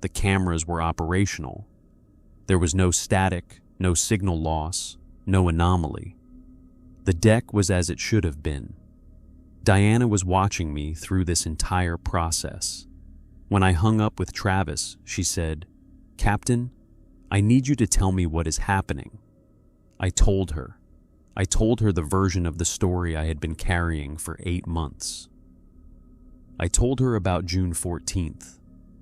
The cameras were operational. There was no static, no signal loss, no anomaly. The deck was as it should have been. Diana was watching me through this entire process. When I hung up with Travis, she said, "Captain, I need you to tell me what is happening." I told her. I told her the version of the story I had been carrying for 8 months. I told her about June 14th,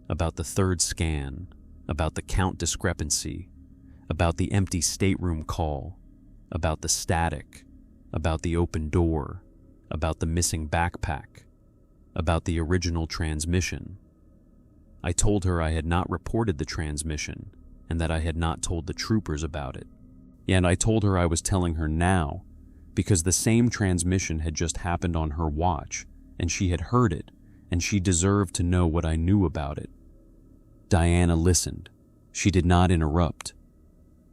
about the 3rd scan, about the count discrepancy, about the empty stateroom call, about the static, about the open door, about the missing backpack, about the original transmission. I told her I had not reported the transmission and that I had not told the troopers about it. And I told her I was telling her now because the same transmission had just happened on her watch and she had heard it and she deserved to know what I knew about it. Diana listened. She did not interrupt.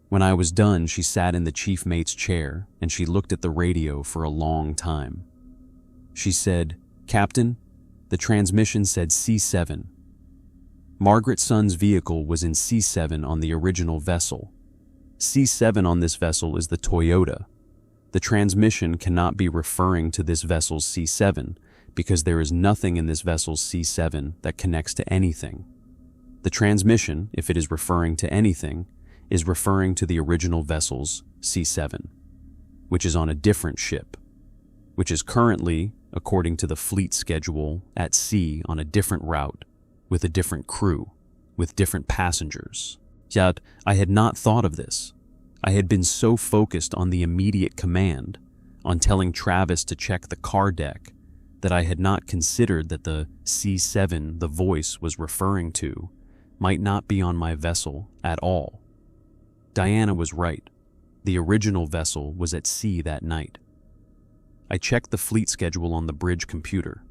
When I was done, she sat in the chief mate's chair and she looked at the radio for a long time. She said, "Captain, the transmission said C7. Margaret Sun's vehicle was in C7 on the original vessel. C7 on this vessel is the Toyota. The transmission cannot be referring to this vessel's C7 because there is nothing in this vessel's C7 that connects to anything. The transmission, if it is referring to anything, is referring to the original vessel's C7, which is on a different ship, which is currently, according to the fleet schedule, at sea on a different route, with a different crew, with different passengers. Yet, I had not thought of this. I had been so focused on the immediate command, on telling Travis to check the car deck, that I had not considered that the C7 the voice was referring to might not be on my vessel at all. Diana was right. The original vessel was at sea that night. I checked the fleet schedule on the bridge computer.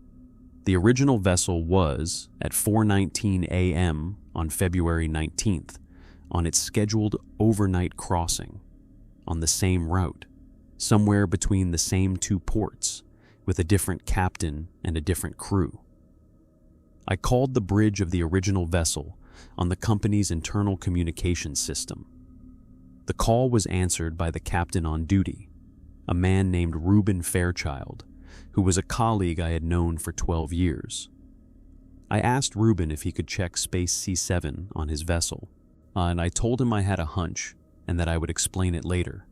The original vessel was, at 4:19 a.m. on February 19th, on its scheduled overnight crossing, on the same route, somewhere between the same 2 ports, with a different captain and a different crew. I called the bridge of the original vessel on the company's internal communications system. The call was answered by the captain on duty, a man named Reuben Fairchild, who was a colleague I had known for 12 years. I asked Reuben if he could check space C7 on his vessel, and I told him I had a hunch and that I would explain it later.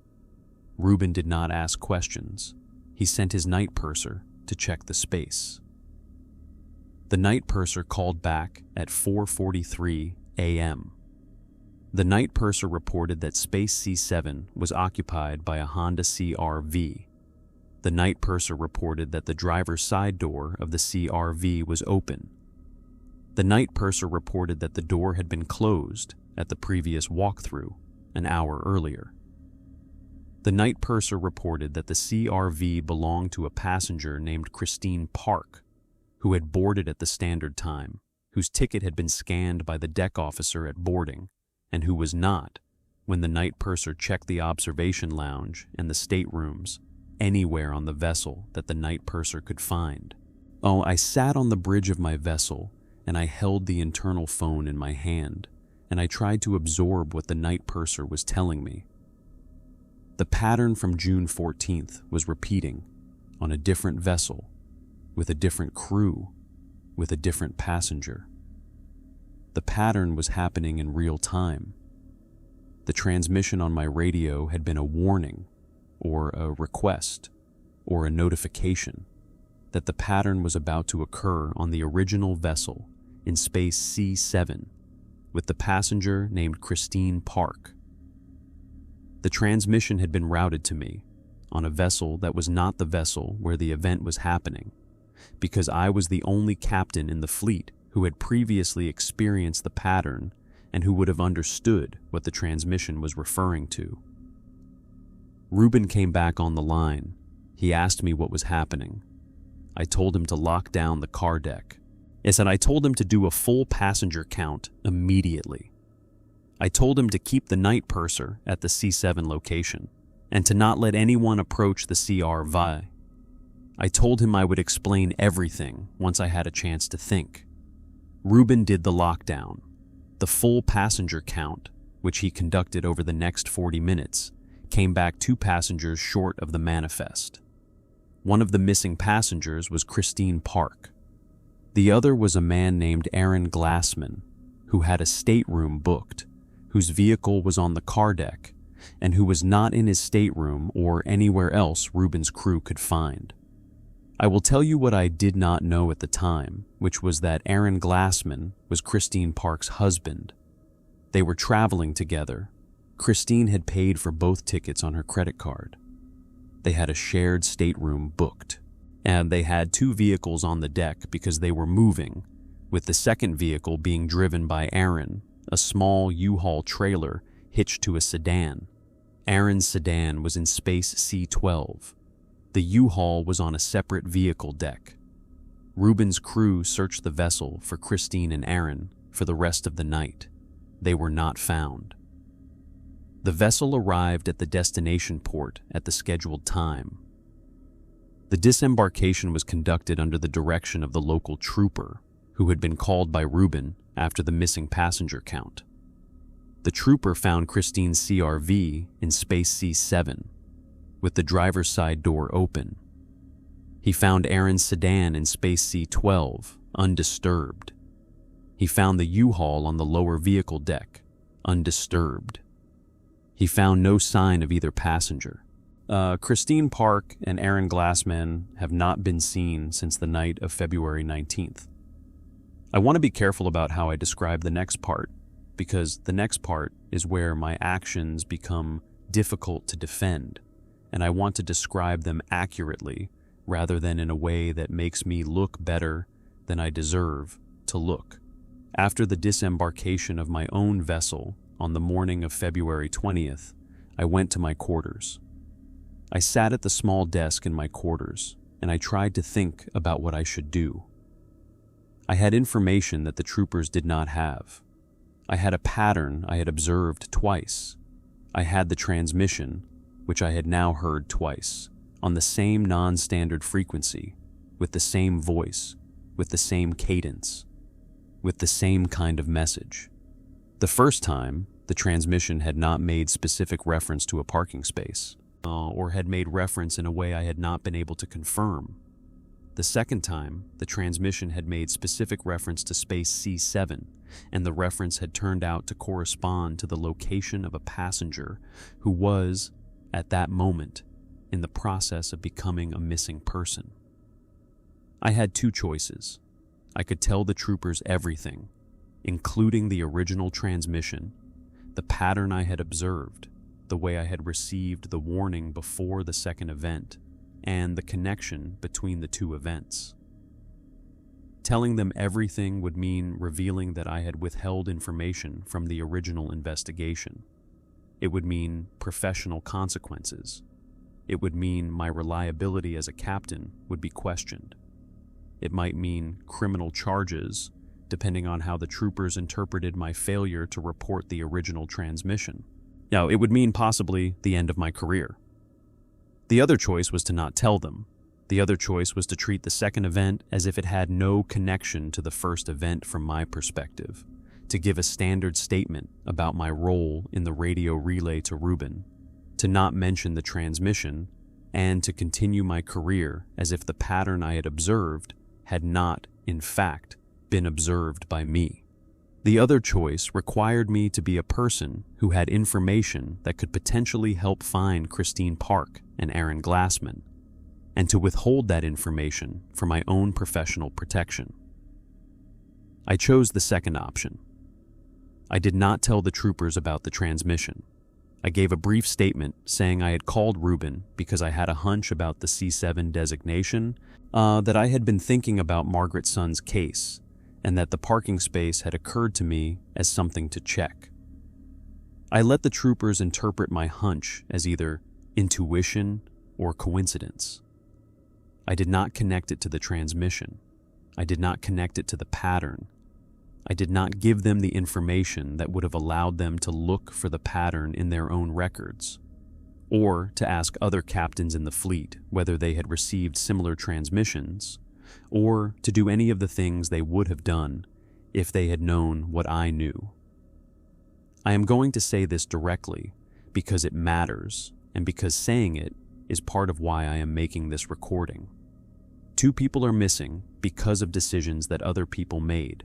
Reuben did not ask questions. He sent his night purser to check the space. The night purser called back at 4:43 a.m. The night purser reported that space C7 was occupied by a Honda CR-V. The night purser reported that the driver's side door of the CR-V was open. The night purser reported that the door had been closed at the previous walkthrough an hour earlier. The night purser reported that the CR-V belonged to a passenger named Christine Park, who had boarded at the standard time, whose ticket had been scanned by the deck officer at boarding, and who was not when the night purser checked the observation lounge and the staterooms anywhere on the vessel that the night purser could find. Oh, I sat on the bridge of my vessel and I held the internal phone in my hand, and I tried to absorb what the night purser was telling me. The pattern from June 14th was repeating on a different vessel, with a different crew, with a different passenger. The pattern was happening in real time. The transmission on my radio had been a warning, or a request, or a notification that the pattern was about to occur on the original vessel in space C7 with the passenger named Christine Park. The transmission had been routed to me on a vessel that was not the vessel where the event was happening, because I was the only captain in the fleet who had previously experienced the pattern and who would have understood what the transmission was referring to. Ruben came back on the line. He asked me what was happening. I told him to lock down the car deck. Yes, and I told him to do a full passenger count immediately. I told him to keep the night purser at the C7 location and to not let anyone approach the CRV. I told him I would explain everything once I had a chance to think. Ruben did the lockdown. The full passenger count, which he conducted over the next 40 minutes, came back 2 passengers short of the manifest. One of the missing passengers was Christine Park. The other was a man named Aaron Glassman, who had a stateroom booked, whose vehicle was on the car deck, and who was not in his stateroom or anywhere else Ruben's crew could find. I will tell you what I did not know at the time, which was that Aaron Glassman was Christine Park's husband. They were traveling together. Christine had paid for both tickets on her credit card. They had a shared stateroom booked, and they had 2 vehicles on the deck because they were moving, with the second vehicle being driven by Aaron, a small U-Haul trailer hitched to a sedan. Aaron's sedan was in space C12. The U-Haul was on a separate vehicle deck. Ruben's crew searched the vessel for Christine and Aaron for the rest of the night. They were not found. The vessel arrived at the destination port at the scheduled time. The disembarkation was conducted under the direction of the local trooper, who had been called by Ruben after the missing passenger count. The trooper found Christine's CRV in space C7, with the driver's side door open. He found Aaron's sedan in space C12, undisturbed. He found the U-Haul on the lower vehicle deck, undisturbed. He found no sign of either passenger. Christine Park and Aaron Glassman have not been seen since the night of February 19th. I want to be careful about how I describe the next part, because the next part is where my actions become difficult to defend, and I want to describe them accurately rather than in a way that makes me look better than I deserve to look. After the disembarkation of my own vessel on the morning of February 20th, I went to my quarters. I sat at the small desk in my quarters, and I tried to think about what I should do. I had information that the troopers did not have. I had a pattern I had observed twice. I had the transmission, which I had now heard twice, on the same non-standard frequency, with the same voice, with the same cadence, with the same kind of message. The first time, the transmission had not made specific reference to a parking space, or had made reference in a way I had not been able to confirm. The second time, the transmission had made specific reference to space C7, and the reference had turned out to correspond to the location of a passenger who was, at that moment, in the process of becoming a missing person. I had 2 choices. I could tell the troopers everything, including the original transmission, the pattern I had observed, the way I had received the warning before the second event, and the connection between the 2 events. Telling them everything would mean revealing that I had withheld information from the original investigation. It would mean professional consequences. It would mean my reliability as a captain would be questioned. It might mean criminal charges depending on how the troopers interpreted my failure to report the original transmission. Now, it would mean possibly the end of my career. The other choice was to not tell them. The other choice was to treat the second event as if it had no connection to the first event from my perspective, to give a standard statement about my role in the radio relay to Ruben, to not mention the transmission, and to continue my career as if the pattern I had observed had not, in fact, been observed by me. The other choice required me to be a person who had information that could potentially help find Christine Park and Aaron Glassman, and to withhold that information for my own professional protection. I chose the second option. I did not tell the troopers about the transmission. I gave a brief statement saying I had called Ruben because I had a hunch about the C7 designation, that I had been thinking about Margaret Sun's case, and that the parking space had occurred to me as something to check. I let the troopers interpret my hunch as either intuition or coincidence. I did not connect it to the transmission. I did not connect it to the pattern. I did not give them the information that would have allowed them to look for the pattern in their own records, or to ask other captains in the fleet whether they had received similar transmissions, or to do any of the things they would have done if they had known what I knew. I am going to say this directly because it matters, and because saying it is part of why I am making this recording. 2 people are missing because of decisions that other people made,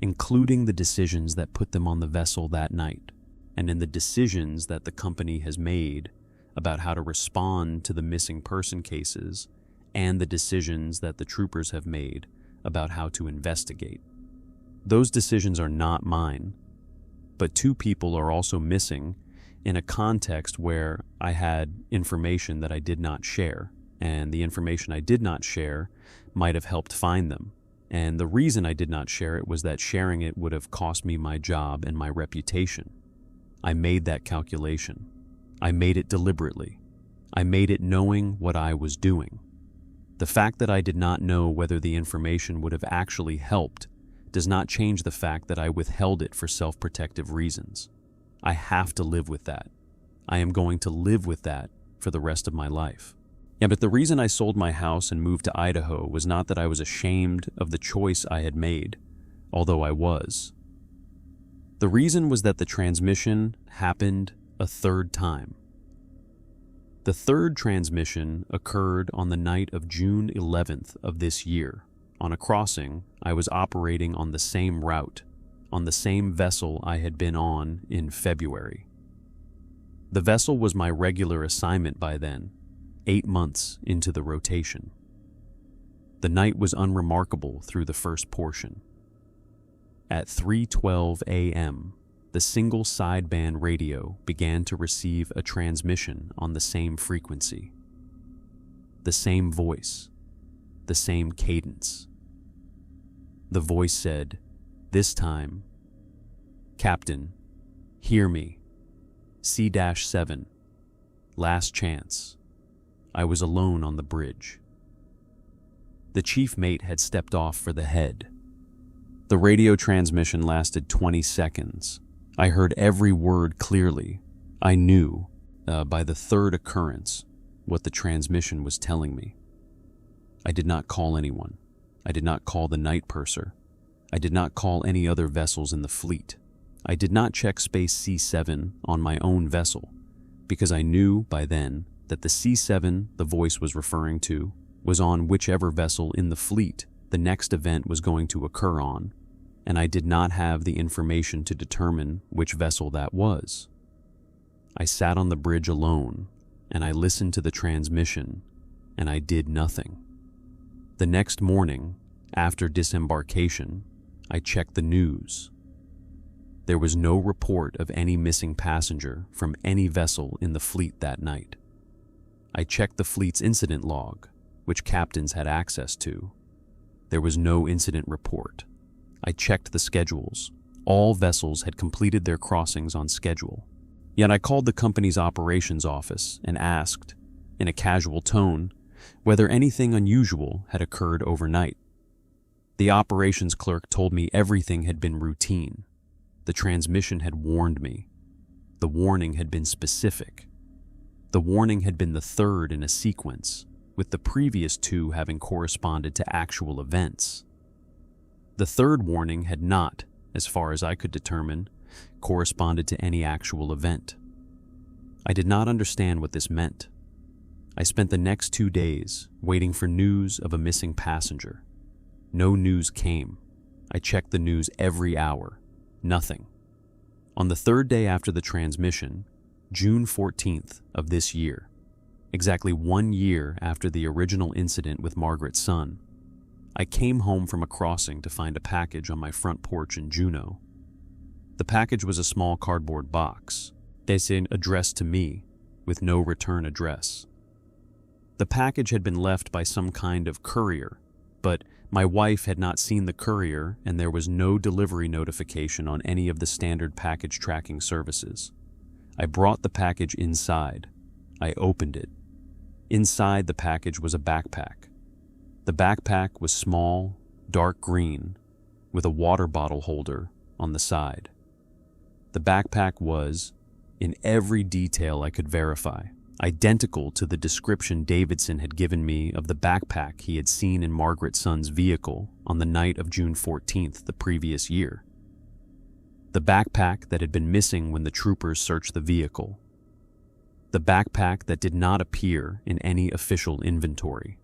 including the decisions that put them on the vessel that night, and in the decisions that the company has made about how to respond to the missing person cases, and the decisions that the troopers have made about how to investigate. Those decisions are not mine, but 2 people are also missing in a context where I had information that I did not share, and the information I did not share might have helped find them. And the reason I did not share it was that sharing it would have cost me my job and my reputation. I made that calculation. I made it deliberately. I made it knowing what I was doing. The fact that I did not know whether the information would have actually helped does not change the fact that I withheld it for self-protective reasons. I have to live with that. I am going to live with that for the rest of my life. Yeah, but the reason I sold my house and moved to Idaho was not that I was ashamed of the choice I had made, although I was. The reason was that the transmission happened a 3rd time. The 3rd transmission occurred on the night of June 11th of this year. On a crossing, I was operating on the same route, on the same vessel I had been on in February. The vessel was my regular assignment by then, 8 months into the rotation. The night was unremarkable through the first portion. At 3:12 a.m., the single sideband radio began to receive a transmission on the same frequency. The same voice, the same cadence. The voice said, this time, "Captain, hear me. C-7, last chance." I was alone on the bridge. The chief mate had stepped off for the head. The radio transmission lasted 20 seconds. I heard every word clearly. I knew, by the 3rd occurrence, what the transmission was telling me. I did not call anyone. I did not call the night purser. I did not call any other vessels in the fleet. I did not check Space C7 on my own vessel, because I knew by then that the C7 the voice was referring to was on whichever vessel in the fleet the next event was going to occur on, and I did not have the information to determine which vessel that was. I sat on the bridge alone, and I listened to the transmission, and I did nothing. The next morning, after disembarkation, I checked the news. There was no report of any missing passenger from any vessel in the fleet that night. I checked the fleet's incident log, which captains had access to. There was no incident report. I checked the schedules. All vessels had completed their crossings on schedule. Yet I called the company's operations office and asked, in a casual tone, whether anything unusual had occurred overnight. The operations clerk told me everything had been routine. The transmission had warned me. The warning had been specific. The warning had been the third in a sequence, with the previous two having corresponded to actual events. The third warning had not, as far as I could determine, corresponded to any actual event. I did not understand what this meant. I spent the next 2 days waiting for news of a missing passenger. No news came. I checked the news every hour. Nothing. On the third day after the transmission, June 14th of this year, exactly 1 year after the original incident with Margaret's son, I came home from a crossing to find a package on my front porch in Juneau. The package was a small cardboard box, addressed to me, with no return address. The package had been left by some kind of courier, but my wife had not seen the courier and there was no delivery notification on any of the standard package tracking services. I brought the package inside. I opened it. Inside the package was a backpack. The backpack was small, dark green, with a water bottle holder on the side. The backpack was, in every detail I could verify, identical to the description Davidson had given me of the backpack he had seen in Margaret's son's vehicle on the night of June 14th the previous year. The backpack that had been missing when the troopers searched the vehicle. The backpack that did not appear in any official inventory.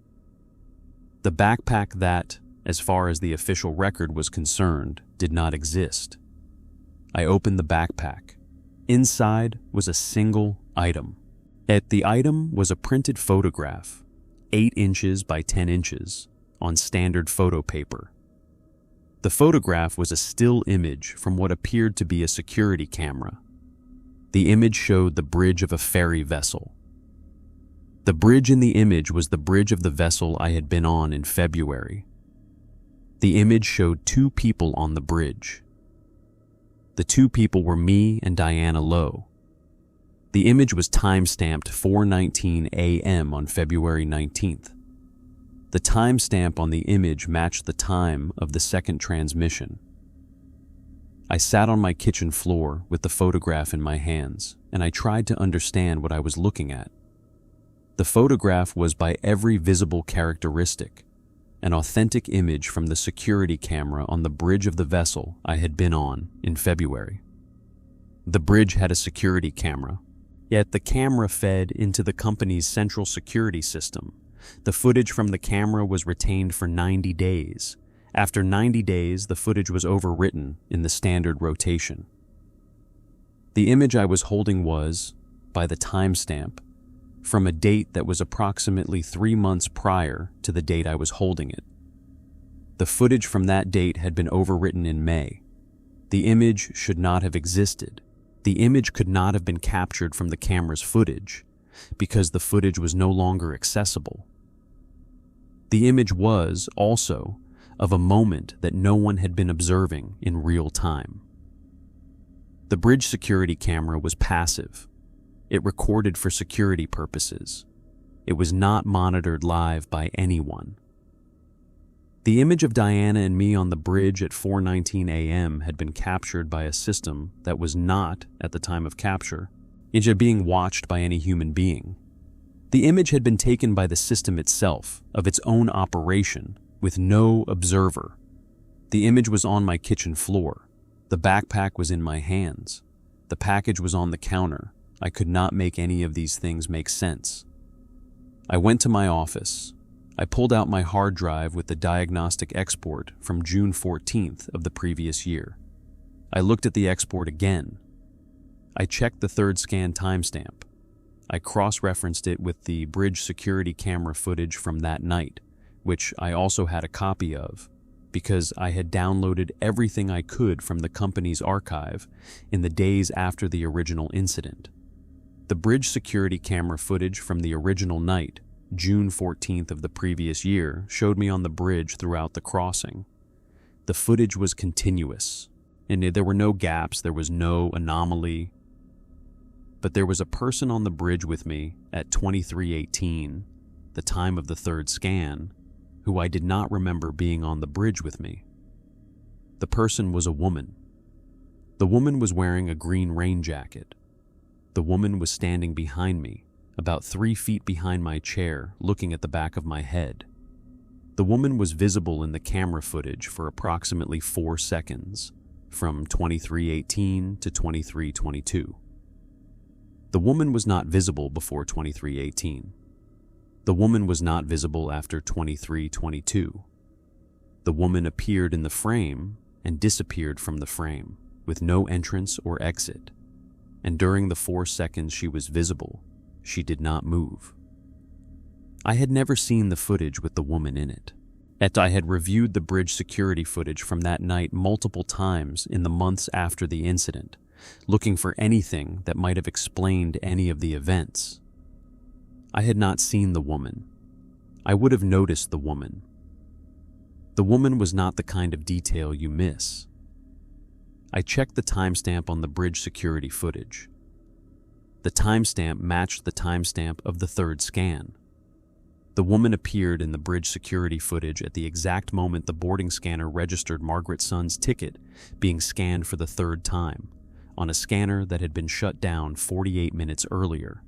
The backpack that, as far as the official record was concerned, did not exist. I opened the backpack. Inside was a single item. The item was a printed photograph, 8 inches by 10 inches, on standard photo paper. The photograph was a still image from what appeared to be a security camera. The image showed the bridge of a ferry vessel. The bridge in the image was the bridge of the vessel I had been on in February. The image showed 2 people on the bridge. The 2 people were me and Diana Lowe. The image was time-stamped 4:19 a.m. on February 19th. The timestamp on the image matched the time of the second transmission. I sat on my kitchen floor with the photograph in my hands, and I tried to understand what I was looking at. The photograph was by every visible characteristic, an authentic image from the security camera on the bridge of the vessel I had been on in February. The bridge had a security camera, yet the camera fed into the company's central security system. The footage from the camera was retained for 90 days. After 90 days, the footage was overwritten in the standard rotation. The image I was holding was, by the timestamp, from a date that was approximately 3 months prior to the date I was holding it. The footage from that date had been overwritten in May. The image should not have existed. The image could not have been captured from the camera's footage because the footage was no longer accessible. The image was, also, of a moment that no one had been observing in real time. The bridge security camera was passive. It recorded for security purposes. It was not monitored live by anyone. The image of Diana and me on the bridge at 4:19 a.m. had been captured by a system that was not, at the time of capture, being watched by any human being. The image had been taken by the system itself, of its own operation, with no observer. The image was on my kitchen floor. The backpack was in my hands. The package was on the counter. I could not make any of these things make sense. I went to my office. I pulled out my hard drive with the diagnostic export from June 14th of the previous year. I looked at the export again. I checked the third scan timestamp. I cross-referenced it with the bridge security camera footage from that night, which I also had a copy of, because I had downloaded everything I could from the company's archive in the days after the original incident. The bridge security camera footage from the original night, June 14th of the previous year, showed me on the bridge throughout the crossing. The footage was continuous, and there were no gaps, there was no anomaly. But there was a person on the bridge with me at 23:18, the time of the third scan, who I did not remember being on the bridge with me. The person was a woman. The woman was wearing a green rain jacket. The woman was standing behind me, about 3 feet behind my chair, looking at the back of my head. The woman was visible in the camera footage for approximately 4 seconds, from 23:18 to 23:22. The woman was not visible before 23:18. The woman was not visible after 23:22. The woman appeared in the frame and disappeared from the frame, with no entrance or exit. And during the 4 seconds she was visible, she did not move. I had never seen the footage with the woman in it. Yet I had reviewed the bridge security footage from that night multiple times in the months after the incident, looking for anything that might have explained any of the events. I had not seen the woman. I would have noticed the woman. The woman was not the kind of detail you miss. I checked the timestamp on the bridge security footage. The timestamp matched the timestamp of the third scan. The woman appeared in the bridge security footage at the exact moment the boarding scanner registered Margaret Sun's ticket being scanned for the third time, on a scanner that had been shut down 48 minutes earlier.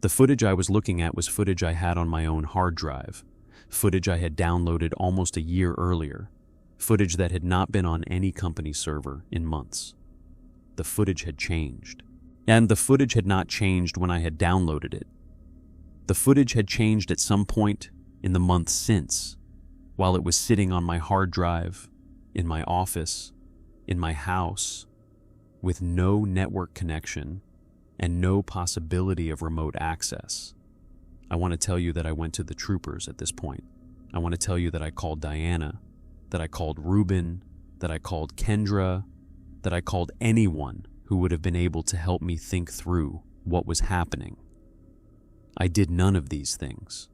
The footage I was looking at was footage I had on my own hard drive, footage I had downloaded almost a year earlier, footage that had not been on any company server in months. The footage had changed. And the footage had not changed when I had downloaded it. The footage had changed at some point in the months since, while it was sitting on my hard drive, in my office, in my house, with no network connection and no possibility of remote access. I want to tell you that I went to the troopers at this point. I want to tell you that I called Diana, that I called Ruben, that I called Kendra, that I called anyone who would have been able to help me think through what was happening. I did none of these things.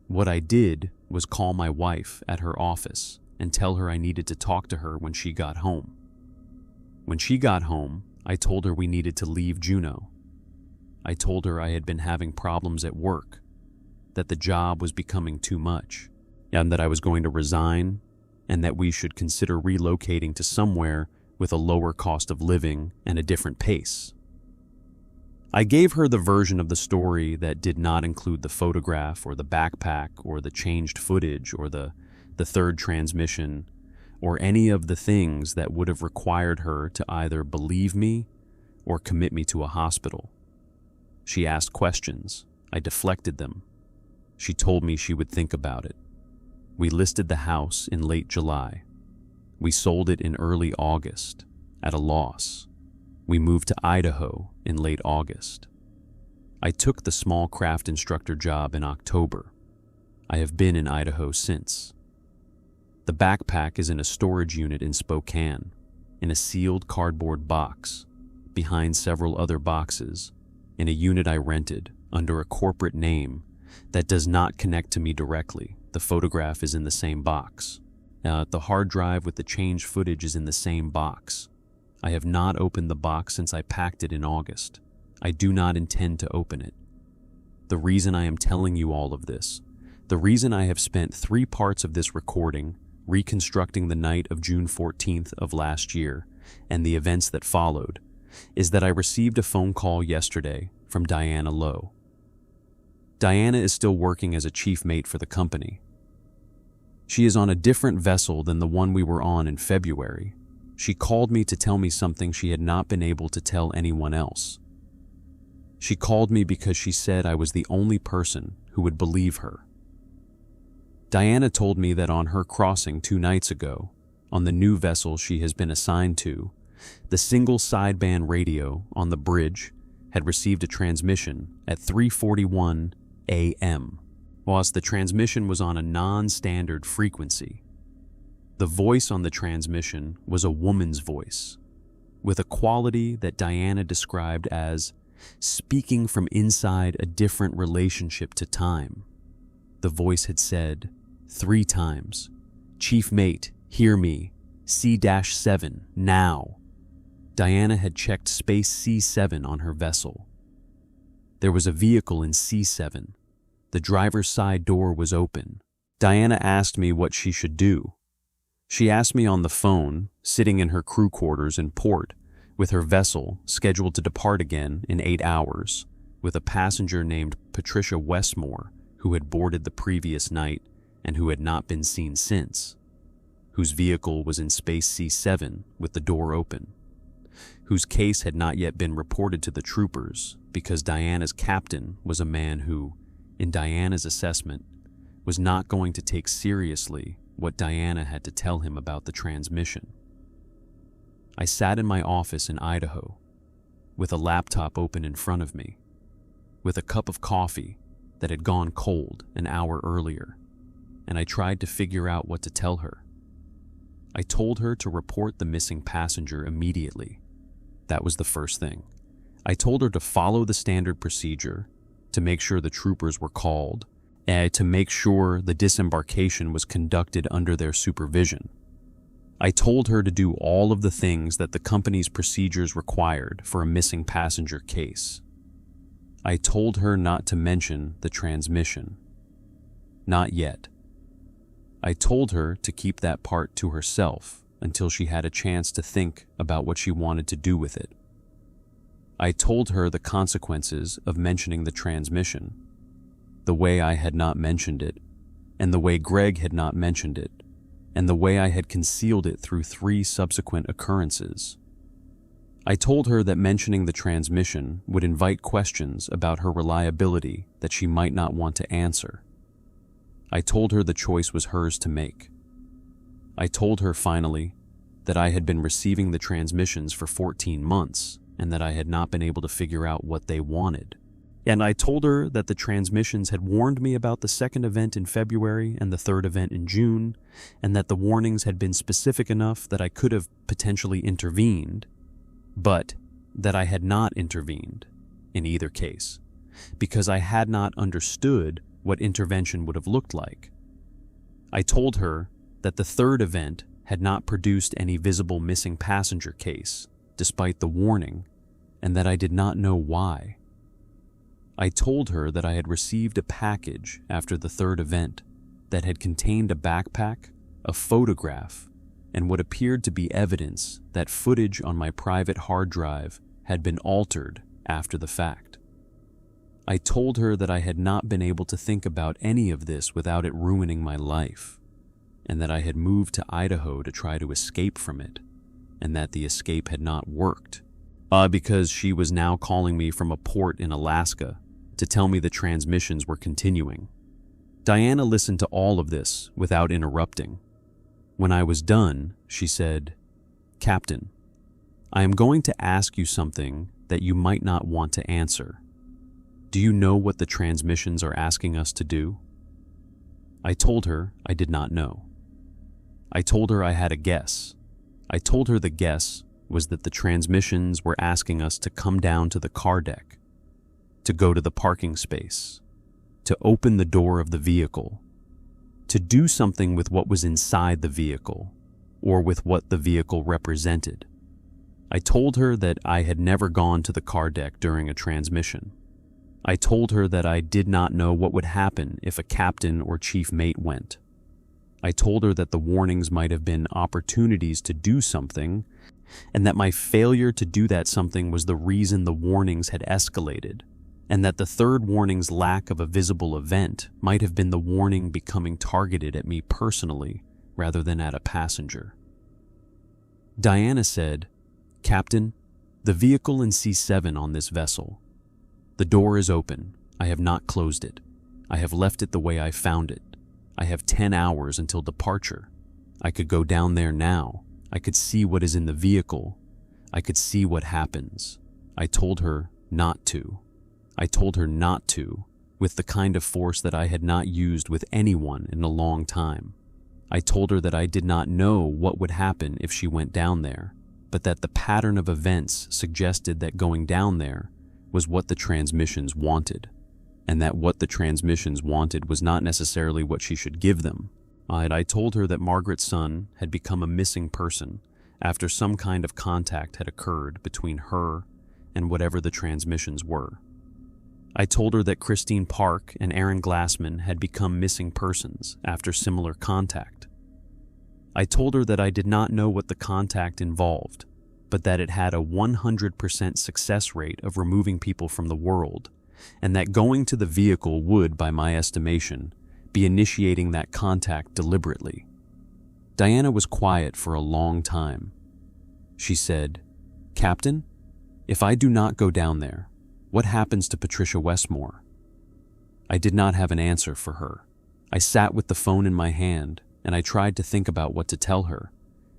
What I did was call my wife at her office and tell her I needed to talk to her when she got home. When she got home, I told her we needed to leave Juneau. I told her I had been having problems at work, that the job was becoming too much, and that I was going to resign, and that we should consider relocating to somewhere with a lower cost of living and a different pace. I gave her the version of the story that did not include the photograph or the backpack or the changed footage or the third transmission or any of the things that would have required her to either believe me or commit me to a hospital. She asked questions. I deflected them. She told me she would think about it. We listed the house in late July. We sold it in early August, at a loss. We moved to Idaho in late August. I took the small craft instructor job in October. I have been in Idaho since. The backpack is in a storage unit in Spokane, in a sealed cardboard box, behind several other boxes, in a unit I rented under a corporate name that does not connect to me directly. The photograph is in the same box. The hard drive with the changed footage is in the same box. I have not opened the box since I packed it in August. I do not intend to open it. The reason I am telling you all of this, the reason I have spent 3 parts of this recording reconstructing the night of June 14th of last year and the events that followed, is that I received a phone call yesterday from Diana Lowe. Diana is still working as a chief mate for the company. She is on a different vessel than the one we were on in February. She called me to tell me something she had not been able to tell anyone else. She called me because she said I was the only person who would believe her. Diana told me that on her crossing 2 nights ago, on the new vessel she has been assigned to, the single sideband radio on the bridge had received a transmission at 3:41 a.m., whilst the transmission was on a non-standard frequency. The voice on the transmission was a woman's voice, with a quality that Diana described as speaking from inside a different relationship to time. The voice had said 3 times, "Chief Mate, hear me, C-7, now." Diana had checked space C7 on her vessel. There was a vehicle in C7. The driver's side door was open. Diana asked me what she should do. She asked me on the phone, sitting in her crew quarters in port, with her vessel scheduled to depart again in 8 hours, with a passenger named Patricia Westmore, who had boarded the previous night and who had not been seen since, whose vehicle was in space C7 with the door open, whose case had not yet been reported to the troopers because Diana's captain was a man who, in Diana's assessment, was not going to take seriously what Diana had to tell him about the transmission. I sat in my office in Idaho, with a laptop open in front of me, with a cup of coffee that had gone cold an hour earlier, and I tried to figure out what to tell her. I told her to report the missing passenger immediately. That was the first thing. I told her to follow the standard procedure, to make sure the troopers were called, and to make sure the disembarkation was conducted under their supervision. I told her to do all of the things that the company's procedures required for a missing passenger case. I told her not to mention the transmission. Not yet. I told her to keep that part to herself until she had a chance to think about what she wanted to do with it. I told her the consequences of mentioning the transmission, the way I had not mentioned it, and the way Greg had not mentioned it, and the way I had concealed it through 3 subsequent occurrences. I told her that mentioning the transmission would invite questions about her reliability that she might not want to answer. I told her the choice was hers to make. I told her, finally, that I had been receiving the transmissions for 14 months and that I had not been able to figure out what they wanted. And I told her that the transmissions had warned me about the second event in February and the third event in June, and that the warnings had been specific enough that I could have potentially intervened, but that I had not intervened in either case, because I had not understood what intervention would have looked like. I told her that the third event had not produced any visible missing passenger case, despite the warning, and that I did not know why. I told her that I had received a package after the third event that had contained a backpack, a photograph, and what appeared to be evidence that footage on my private hard drive had been altered after the fact. I told her that I had not been able to think about any of this without it ruining my life, and that I had moved to Idaho to try to escape from it, and that the escape had not worked, because she was now calling me from a port in Alaska to tell me the transmissions were continuing. Diana listened to all of this without interrupting. When I was done, she said, "Captain, I am going to ask you something that you might not want to answer. Do you know what the transmissions are asking us to do?" I told her I did not know. I told her I had a guess. I told her the guess was that the transmissions were asking us to come down to the car deck, to go to the parking space, to open the door of the vehicle, to do something with what was inside the vehicle, or with what the vehicle represented. I told her that I had never gone to the car deck during a transmission. I told her that I did not know what would happen if a captain or chief mate went. I told her that the warnings might have been opportunities to do something, and that my failure to do that something was the reason the warnings had escalated, and that the third warning's lack of a visible event might have been the warning becoming targeted at me personally rather than at a passenger. Diana said, "Captain, the vehicle in C7 on this vessel. The door is open. I have not closed it. I have left it the way I found it. I have 10 hours until departure. I could go down there now. I could see what is in the vehicle. I could see what happens." I told her not to. I told her not to, with the kind of force that I had not used with anyone in a long time. I told her that I did not know what would happen if she went down there, but that the pattern of events suggested that going down there was what the transmissions wanted, and that what the transmissions wanted was not necessarily what she should give them. I told her that Margaret's son had become a missing person after some kind of contact had occurred between her and whatever the transmissions were. I told her that Christine Park and Aaron Glassman had become missing persons after similar contact. I told her that I did not know what the contact involved, but that it had a 100% success rate of removing people from the world, and that going to the vehicle would, by my estimation, be initiating that contact deliberately. Diana was quiet for a long time. She said, "Captain, if I do not go down there, what happens to Patricia Westmore?" I did not have an answer for her. I sat with the phone in my hand, and I tried to think about what to tell her,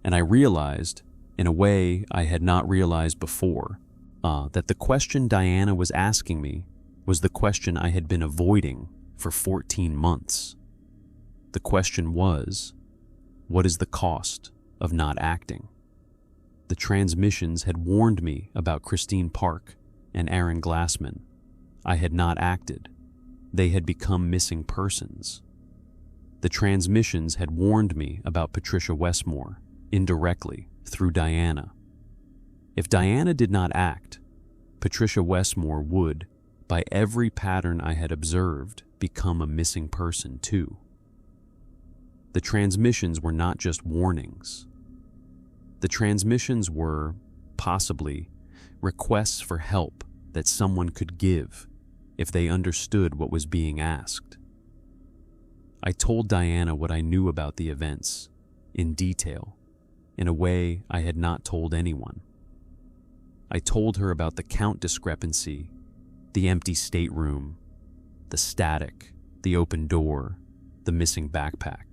and I realized, in a way I had not realized before, that the question Diana was asking me was the question I had been avoiding for 14 months. The question was, what is the cost of not acting? The transmissions had warned me about Christine Park and Aaron Glassman. I had not acted. They had become missing persons. The transmissions had warned me about Patricia Westmore, indirectly, through Diana. If Diana did not act, Patricia Westmore would, by every pattern I had observed, become a missing person too. The transmissions were not just warnings. The transmissions were, possibly, requests for help that someone could give if they understood what was being asked. I told Diana what I knew about the events, in detail, in a way I had not told anyone. I told her about the count discrepancy, the empty stateroom, the static, the open door, the missing backpack.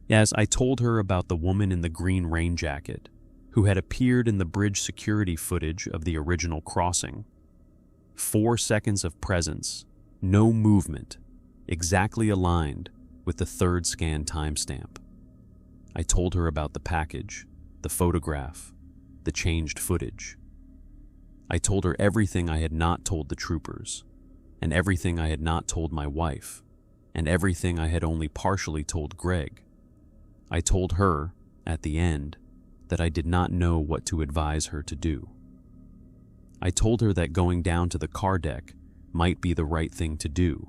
Yes, I told her about the woman in the green rain jacket who had appeared in the bridge security footage of the original crossing. 4 seconds of presence, no movement, exactly aligned with the 3rd scan timestamp. I told her about the package, the photograph, the changed footage. I told her everything I had not told the troopers, and everything I had not told my wife, and everything I had only partially told Greg. I told her, at the end, that I did not know what to advise her to do. I told her that going down to the car deck might be the right thing to do,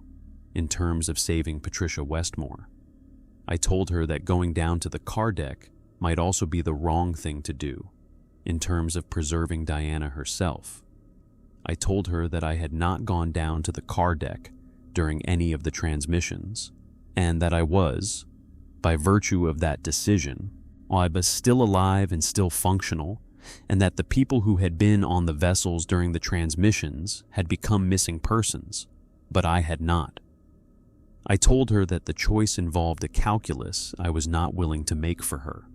in terms of saving Patricia Westmore. I told her that going down to the car deck might also be the wrong thing to do, in terms of preserving Diana herself. I told her that I had not gone down to the car deck during any of the transmissions, and that I was, by virtue of that decision, I was still alive and still functional, and that the people who had been on the vessels during the transmissions had become missing persons, but I had not. I told her that the choice involved a calculus I was not willing to make for her.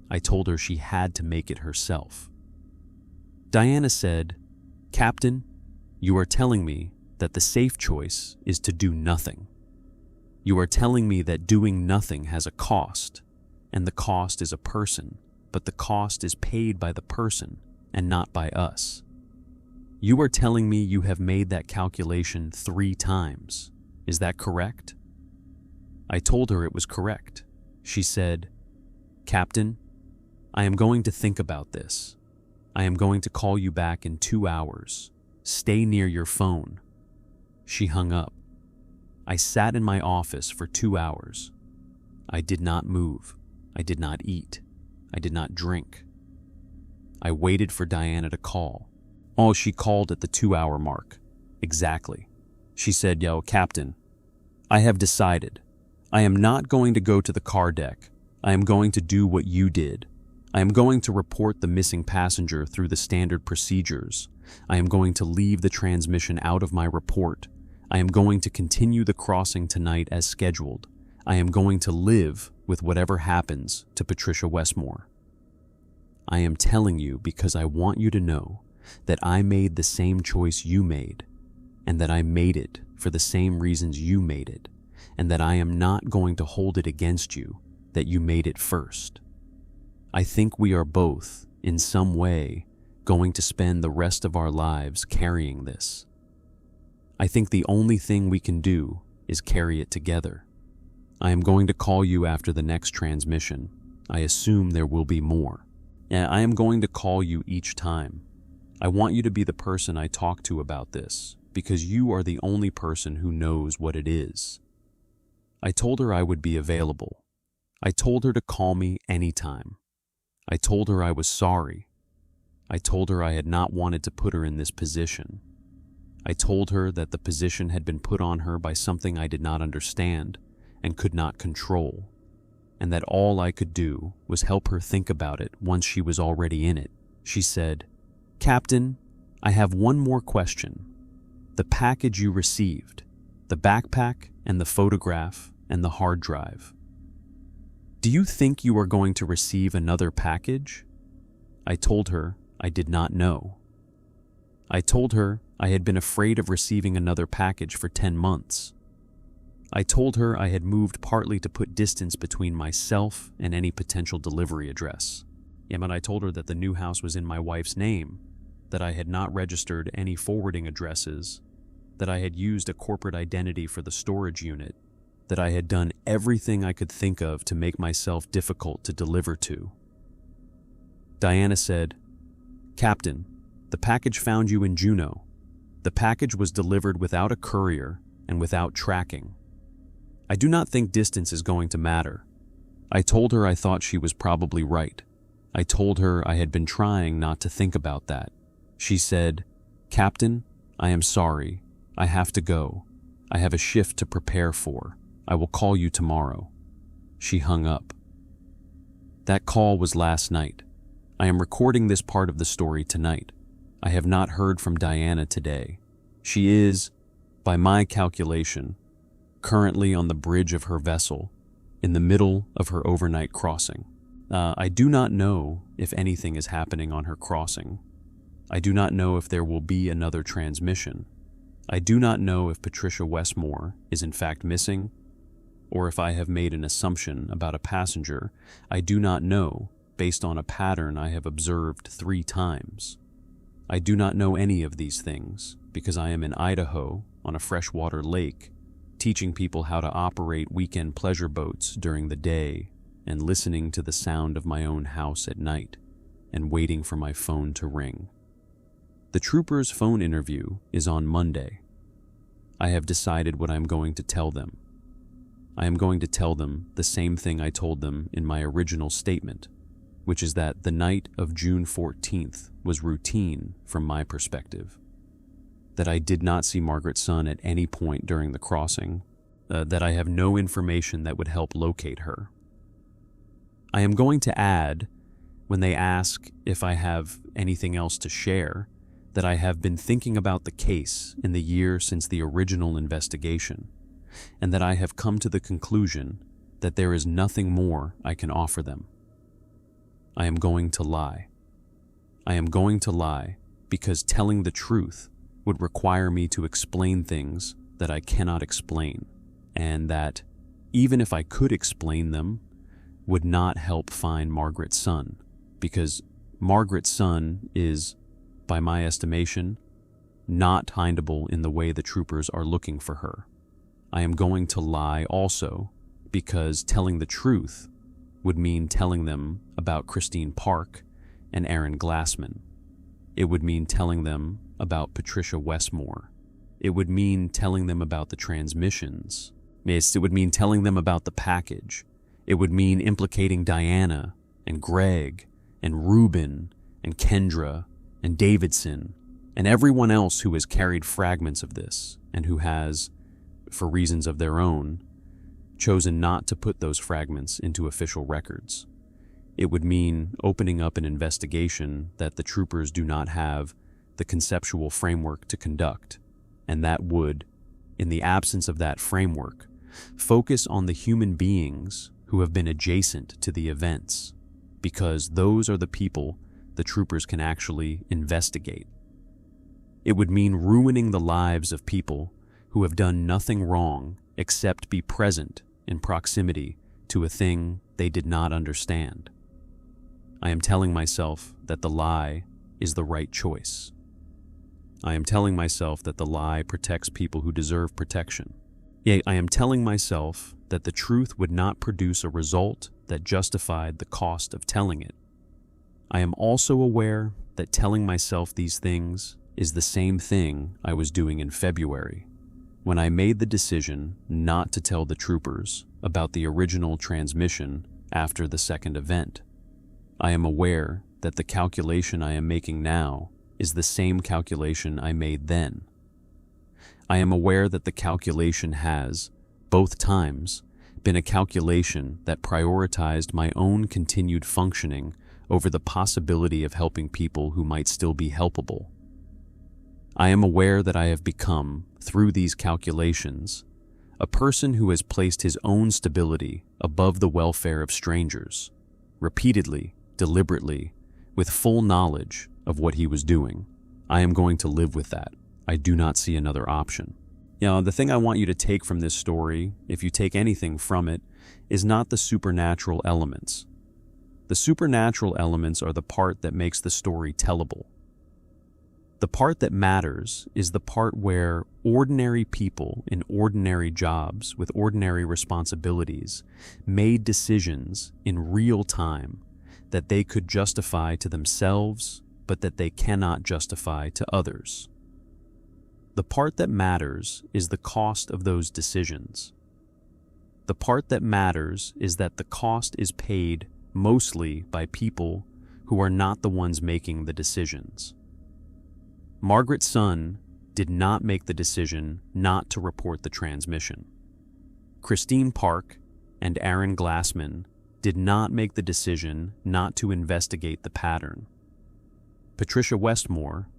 I told her she had to make it herself. Diana said, "Captain, you are telling me that the safe choice is to do nothing. You are telling me that doing nothing has a cost, and the cost is a person, but the cost is paid by the person and not by us. You are telling me you have made that calculation 3 times. Is that correct?" I told her it was correct. She said, "Captain, I am going to think about this. I am going to call you back in 2 hours. Stay near your phone." She hung up. I sat in my office for 2 hours. I did not move. I did not eat. I did not drink. I waited for Diana to call. Oh, she called at the 2-hour mark. Exactly. She said, "Yo, Captain, I have decided. I am not going to go to the car deck. I am going to do what you did. I am going to report the missing passenger through the standard procedures. I am going to leave the transmission out of my report. I am going to continue the crossing tonight as scheduled. I am going to live with whatever happens to Patricia Westmore. I am telling you because I want you to know that I made the same choice you made, and that I made it for the same reasons you made it, and that I am not going to hold it against you that you made it first. I think we are both, in some way, going to spend the rest of our lives carrying this. I think the only thing we can do is carry it together. I am going to call you after the next transmission. I assume there will be more. And I am going to call you each time. I want you to be the person I talk to about this, because you are the only person who knows what it is. I told her I would be available. I told her to call me anytime. I told her I was sorry. I told her I had not wanted to put her in this position. I told her that the position had been put on her by something I did not understand and could not control, and that all I could do was help her think about it once she was already in it. She said, "Captain, I have one more question. The package you received, the backpack and the photograph and the hard drive. Do you think you are going to receive another package?" I told her I did not know. I told her I had been afraid of receiving another package for 10 months. I told her I had moved partly to put distance between myself and any potential delivery address. But I told her that the new house was in my wife's name, that I had not registered any forwarding addresses, that I had used a corporate identity for the storage unit, that I had done everything I could think of to make myself difficult to deliver to. Diana said, "Captain, the package found you in Juneau. The package was delivered without a courier and without tracking. I do not think distance is going to matter." I told her I thought she was probably right. I told her I had been trying not to think about that. She said, "Captain, I am sorry. I have to go. I have a shift to prepare for. I will call you tomorrow." She hung up. That call was last night. I am recording this part of the story tonight. I have not heard from Diana today. She is, by my calculation, currently on the bridge of her vessel, in the middle of her overnight crossing. I do not know if anything is happening on her crossing. I do not know if there will be another transmission. I do not know if Patricia Westmore is in fact missing, or if I have made an assumption about a passenger. I do not know, based on a pattern I have observed 3 times. I do not know any of these things because I am in Idaho on a freshwater lake, teaching people how to operate weekend pleasure boats during the day and listening to the sound of my own house at night and waiting for my phone to ring. The trooper's phone interview is on Monday. I have decided what I am going to tell them. I am going to tell them the same thing I told them in my original statement, which is that the night of June 14th was routine from my perspective, that I did not see Margaret's son at any point during the crossing, that I have no information that would help locate her. I am going to add, when they ask if I have anything else to share, that I have been thinking about the case in the year since the original investigation, and that I have come to the conclusion that there is nothing more I can offer them. I am going to lie. I am going to lie because telling the truth would require me to explain things that I cannot explain, and that, even if I could explain them, would not help find Margaret's son, because Margaret's son is, by my estimation, not findable in the way the troopers are looking for her. I am going to lie also because telling the truth would mean telling them about Christine Park and Aaron Glassman. It would mean telling them about Patricia Westmore. It would mean telling them about the transmissions. It would mean telling them about the package. It would mean implicating Diana and Greg and Reuben and Kendra and Davidson and everyone else who has carried fragments of this and who has, for reasons of their own, chosen not to put those fragments into official records. It would mean opening up an investigation that the troopers do not have the conceptual framework to conduct, and that would, in the absence of that framework, focus on the human beings who have been adjacent to the events, because those are the people the troopers can actually investigate. It would mean ruining the lives of people who have done nothing wrong except be present in proximity to a thing they did not understand. I am telling myself that the lie is the right choice. I am telling myself that the lie protects people who deserve protection. Yet I am telling myself that the truth would not produce a result that justified the cost of telling it. I am also aware that telling myself these things is the same thing I was doing in February, when I made the decision not to tell the troopers about the original transmission after the second event. I am aware that the calculation I am making now is the same calculation I made then. I am aware that the calculation has, both times, been a calculation that prioritized my own continued functioning over the possibility of helping people who might still be helpable. I am aware that I have become, through these calculations, a person who has placed his own stability above the welfare of strangers, repeatedly, deliberately, with full knowledge of what he was doing. I am going to live with that. I do not see another option. The thing I want you to take from this story, if you take anything from it, is not the supernatural elements. The supernatural elements are the part that makes the story tellable. The part that matters is the part where ordinary people in ordinary jobs with ordinary responsibilities made decisions in real time that they could justify to themselves, but that they cannot justify to others. The part that matters is the cost of those decisions. The part that matters is that the cost is paid mostly by people who are not the ones making the decisions. Margaret's son did not make the decision not to report the transmission. Christine Park and Aaron Glassman did not make the decision not to investigate the pattern. Patricia Westmore,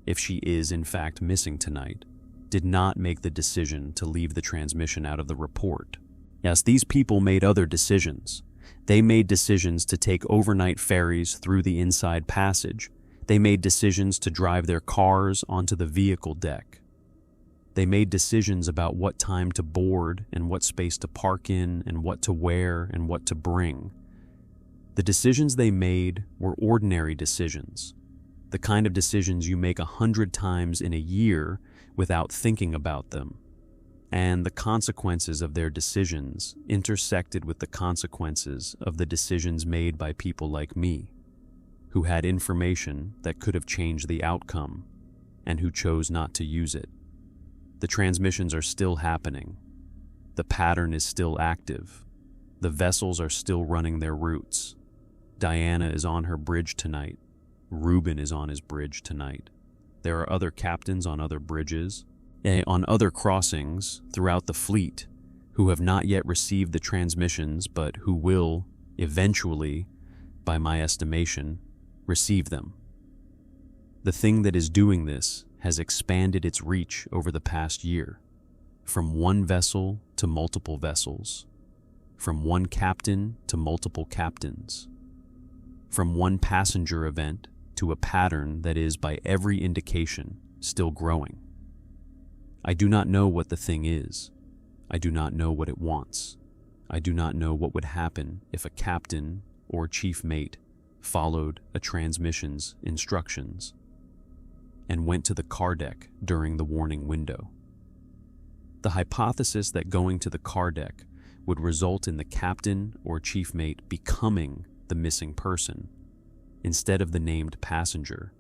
if she is in fact missing tonight, did not make the decision to leave the transmission out of the report. Yes, these people made other decisions. They made decisions to take overnight ferries through the inside passage. They made decisions to drive their cars onto the vehicle deck. They made decisions about what time to board and what space to park in and what to wear and what to bring. The decisions they made were ordinary decisions, the kind of decisions you make 100 times in a year without thinking about them. And the consequences of their decisions intersected with the consequences of the decisions made by people like me, who had information that could have changed the outcome and who chose not to use it. The transmissions are still happening. The pattern is still active. The vessels are still running their routes. Diana is on her bridge tonight. Reuben is on his bridge tonight. There are other captains on other bridges, on other crossings throughout the fleet who have not yet received the transmissions but who will, eventually, by my estimation, receive them. The thing that is doing this has expanded its reach over the past year, from one vessel to multiple vessels, from one captain to multiple captains, from one passenger event to a pattern that is, by every indication, still growing. I do not know what the thing is. I do not know what it wants. I do not know what would happen if a captain or chief mate followed a transmission's instructions and went to the car deck during the warning window. The hypothesis that going to the car deck would result in the captain or chief mate becoming the missing person instead of the named passenger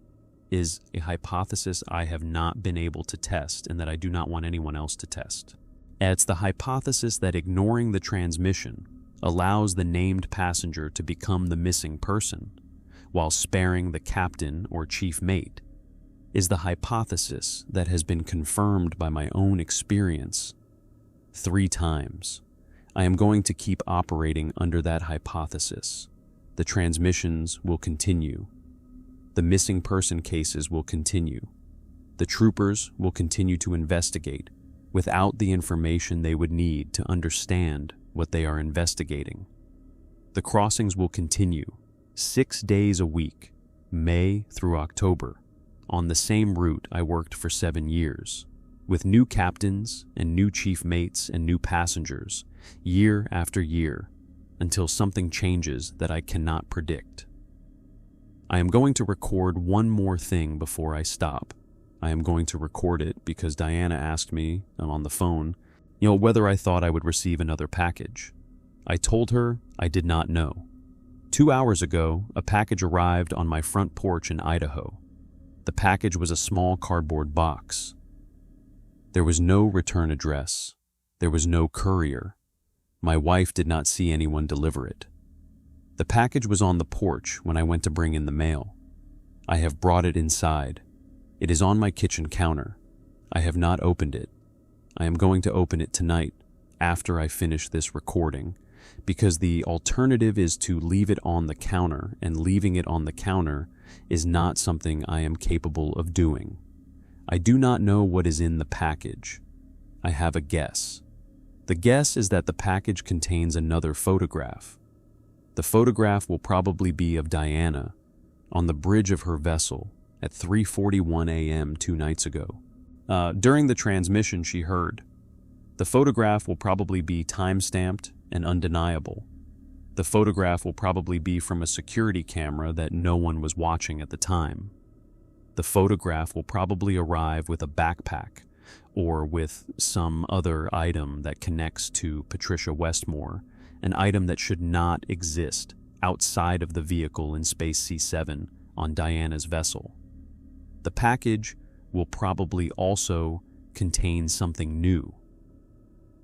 is a hypothesis I have not been able to test and that I do not want anyone else to test. It's the hypothesis that ignoring the transmission allows the named passenger to become the missing person, while sparing the captain or chief mate, is the hypothesis that has been confirmed by my own experience 3 times. I am going to keep operating under that hypothesis. The transmissions will continue. The missing person cases will continue. The troopers will continue to investigate without the information they would need to understand what they are investigating. The crossings will continue 6 days a week, May through October, on the same route I worked for 7 years, with new captains and new chief mates and new passengers, year after year, until something changes that I cannot predict. I am going to record one more thing before I stop. I am going to record it because Diana asked me on the phone, whether I thought I would receive another package. I told her I did not know. 2 hours ago, a package arrived on my front porch in Idaho. The package was a small cardboard box. There was no return address. There was no courier. My wife did not see anyone deliver it. The package was on the porch when I went to bring in the mail. I have brought it inside. It is on my kitchen counter. I have not opened it. I am going to open it tonight after I finish this recording, because the alternative is to leave it on the counter, and leaving it on the counter is not something I am capable of doing. I do not know what is in the package. I have a guess. The guess is that the package contains another photograph. The photograph will probably be of Diana on the bridge of her vessel at 3:41 a.m. 2 nights ago. During the transmission she heard, "The photograph will probably be time-stamped and undeniable. The photograph will probably be from a security camera that no one was watching at the time. The photograph will probably arrive with a backpack or with some other item that connects to Patricia Westmore, an item that should not exist outside of the vehicle in Space C7 on Diana's vessel. The package will probably also contain something new.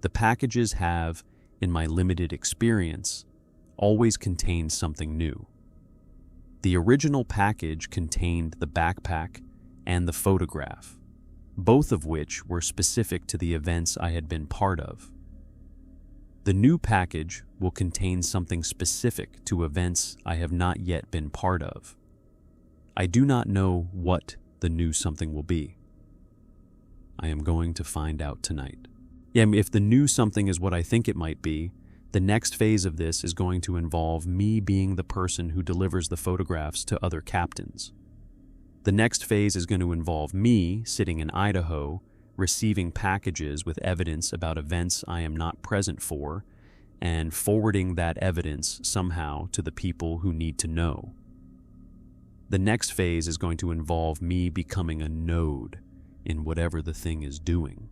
The packages have, in my limited experience, always contained something new. The original package contained the backpack and the photograph, both of which were specific to the events I had been part of. The new package will contain something specific to events I have not yet been part of. I do not know what the new something will be. I am going to find out tonight. If the new something is what I think it might be, the next phase of this is going to involve me being the person who delivers the photographs to other captains. The next phase is going to involve me sitting in Idaho, receiving packages with evidence about events I am not present for, and forwarding that evidence somehow to the people who need to know. The next phase is going to involve me becoming a node in whatever the thing is doing.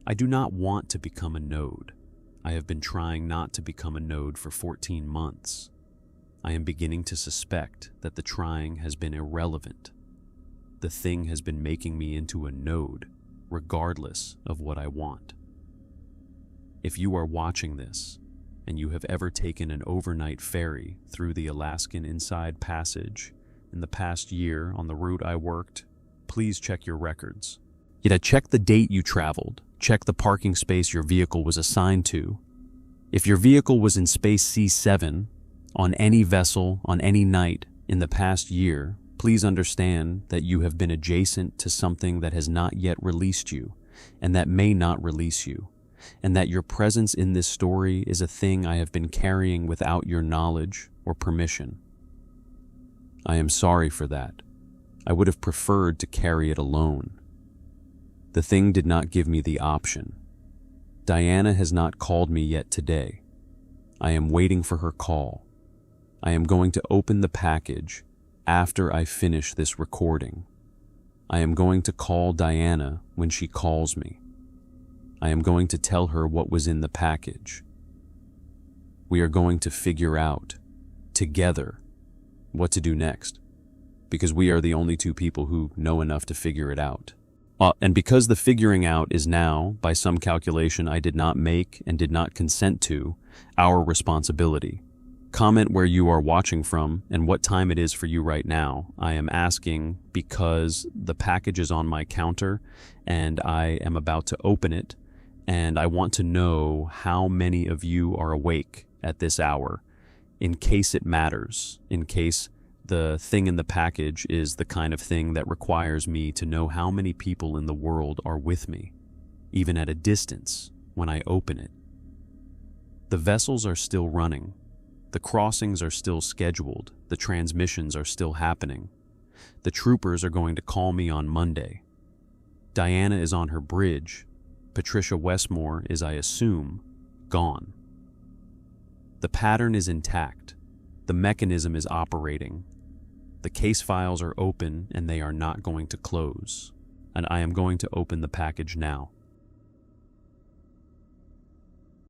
I do not want to become a node. I have been trying not to become a node for 14 months. I am beginning to suspect that the trying has been irrelevant. The thing has been making me into a node, regardless of what I want. If you are watching this, and you have ever taken an overnight ferry through the Alaskan Inside Passage in the past year on the route I worked, please check your records. Check the date you traveled. Check the parking space your vehicle was assigned to. If your vehicle was in Space C7, on any vessel, on any night in the past year, please understand that you have been adjacent to something that has not yet released you, and that may not release you, and that your presence in this story is a thing I have been carrying without your knowledge or permission. I am sorry for that. I would have preferred to carry it alone. The thing did not give me the option. Diana has not called me yet today. I am waiting for her call. I am going to open the package after I finish this recording. I am going to call Diana when she calls me. I am going to tell her what was in the package. We are going to figure out, together, what to do next, because we are the only two people who know enough to figure it out. And because the figuring out is now, by some calculation I did not make and did not consent to, our responsibility. Comment where you are watching from and what time it is for you right now. I am asking because the package is on my counter and I am about to open it, and I want to know how many of you are awake at this hour, in case it matters, in case the thing in the package is the kind of thing that requires me to know how many people in the world are with me, even at a distance, when I open it. The vessels are still running. The crossings are still scheduled. The transmissions are still happening. The troopers are going to call me on Monday. Diana is on her bridge. Patricia Westmore is, I assume, gone. The pattern is intact. The mechanism is operating. The case files are open and they are not going to close. And I am going to open the package now.